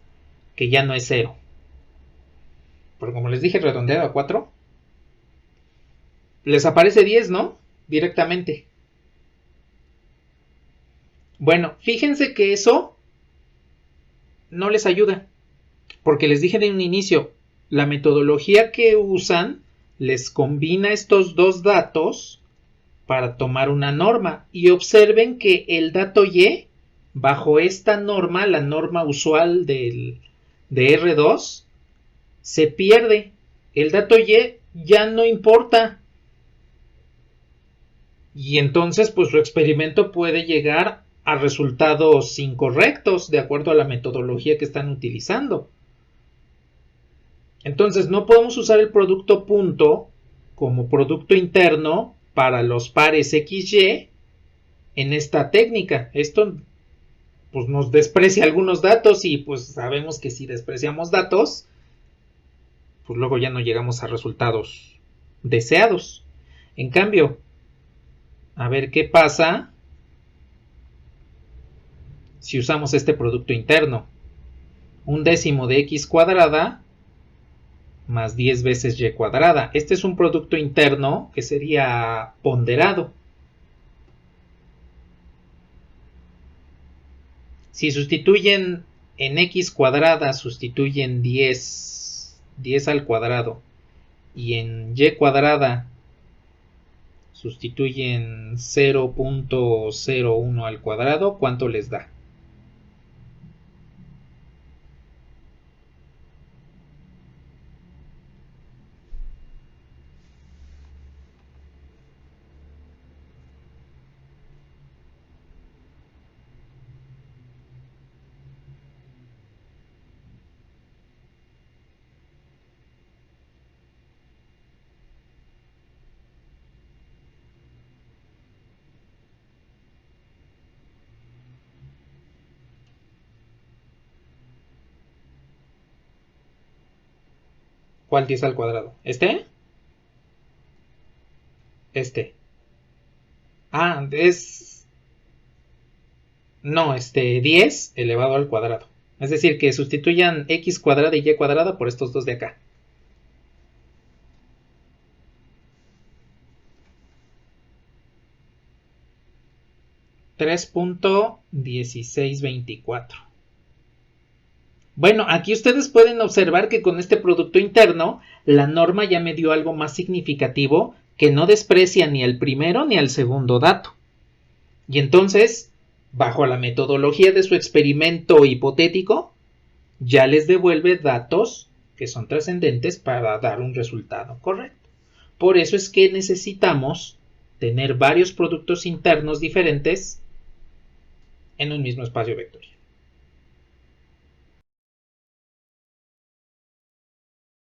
que ya no es 0. Pero como les dije, redondeado a 4. Les aparece 10, ¿no? Directamente. Bueno, fíjense que eso no les ayuda. Porque les dije de un inicio, la metodología que usan les combina estos dos datos para tomar una norma. Y observen que el dato Y, bajo esta norma, la norma usual de R2, se pierde. El dato Y ya no importa. Y entonces, pues su experimento puede llegar a resultados incorrectos de acuerdo a la metodología que están utilizando. Entonces, no podemos usar el producto punto como producto interno para los pares XY en esta técnica. Esto pues nos desprecia algunos datos y pues sabemos que si despreciamos datos, pues luego ya no llegamos a resultados deseados. En cambio, a ver qué pasa si usamos este producto interno. 1/10 de x cuadrada más 10 veces y cuadrada. Este es un producto interno que sería ponderado. Si sustituyen en x cuadrada, sustituyen 10 al cuadrado, y en y cuadrada sustituyen 0.01 al cuadrado, ¿cuánto les da? ¿Cuál 10 al cuadrado? ¿Este? Este. Ah, es... No, 10 elevado al cuadrado. Es decir, que sustituyan x cuadrada y y cuadrada por estos dos de acá. 3.1624. Bueno, aquí ustedes pueden observar que con este producto interno, la norma ya me dio algo más significativo que no desprecia ni al primero ni al segundo dato. Y entonces, bajo la metodología de su experimento hipotético, ya les devuelve datos que son trascendentes para dar un resultado correcto. Por eso es que necesitamos tener varios productos internos diferentes en un mismo espacio vectorial.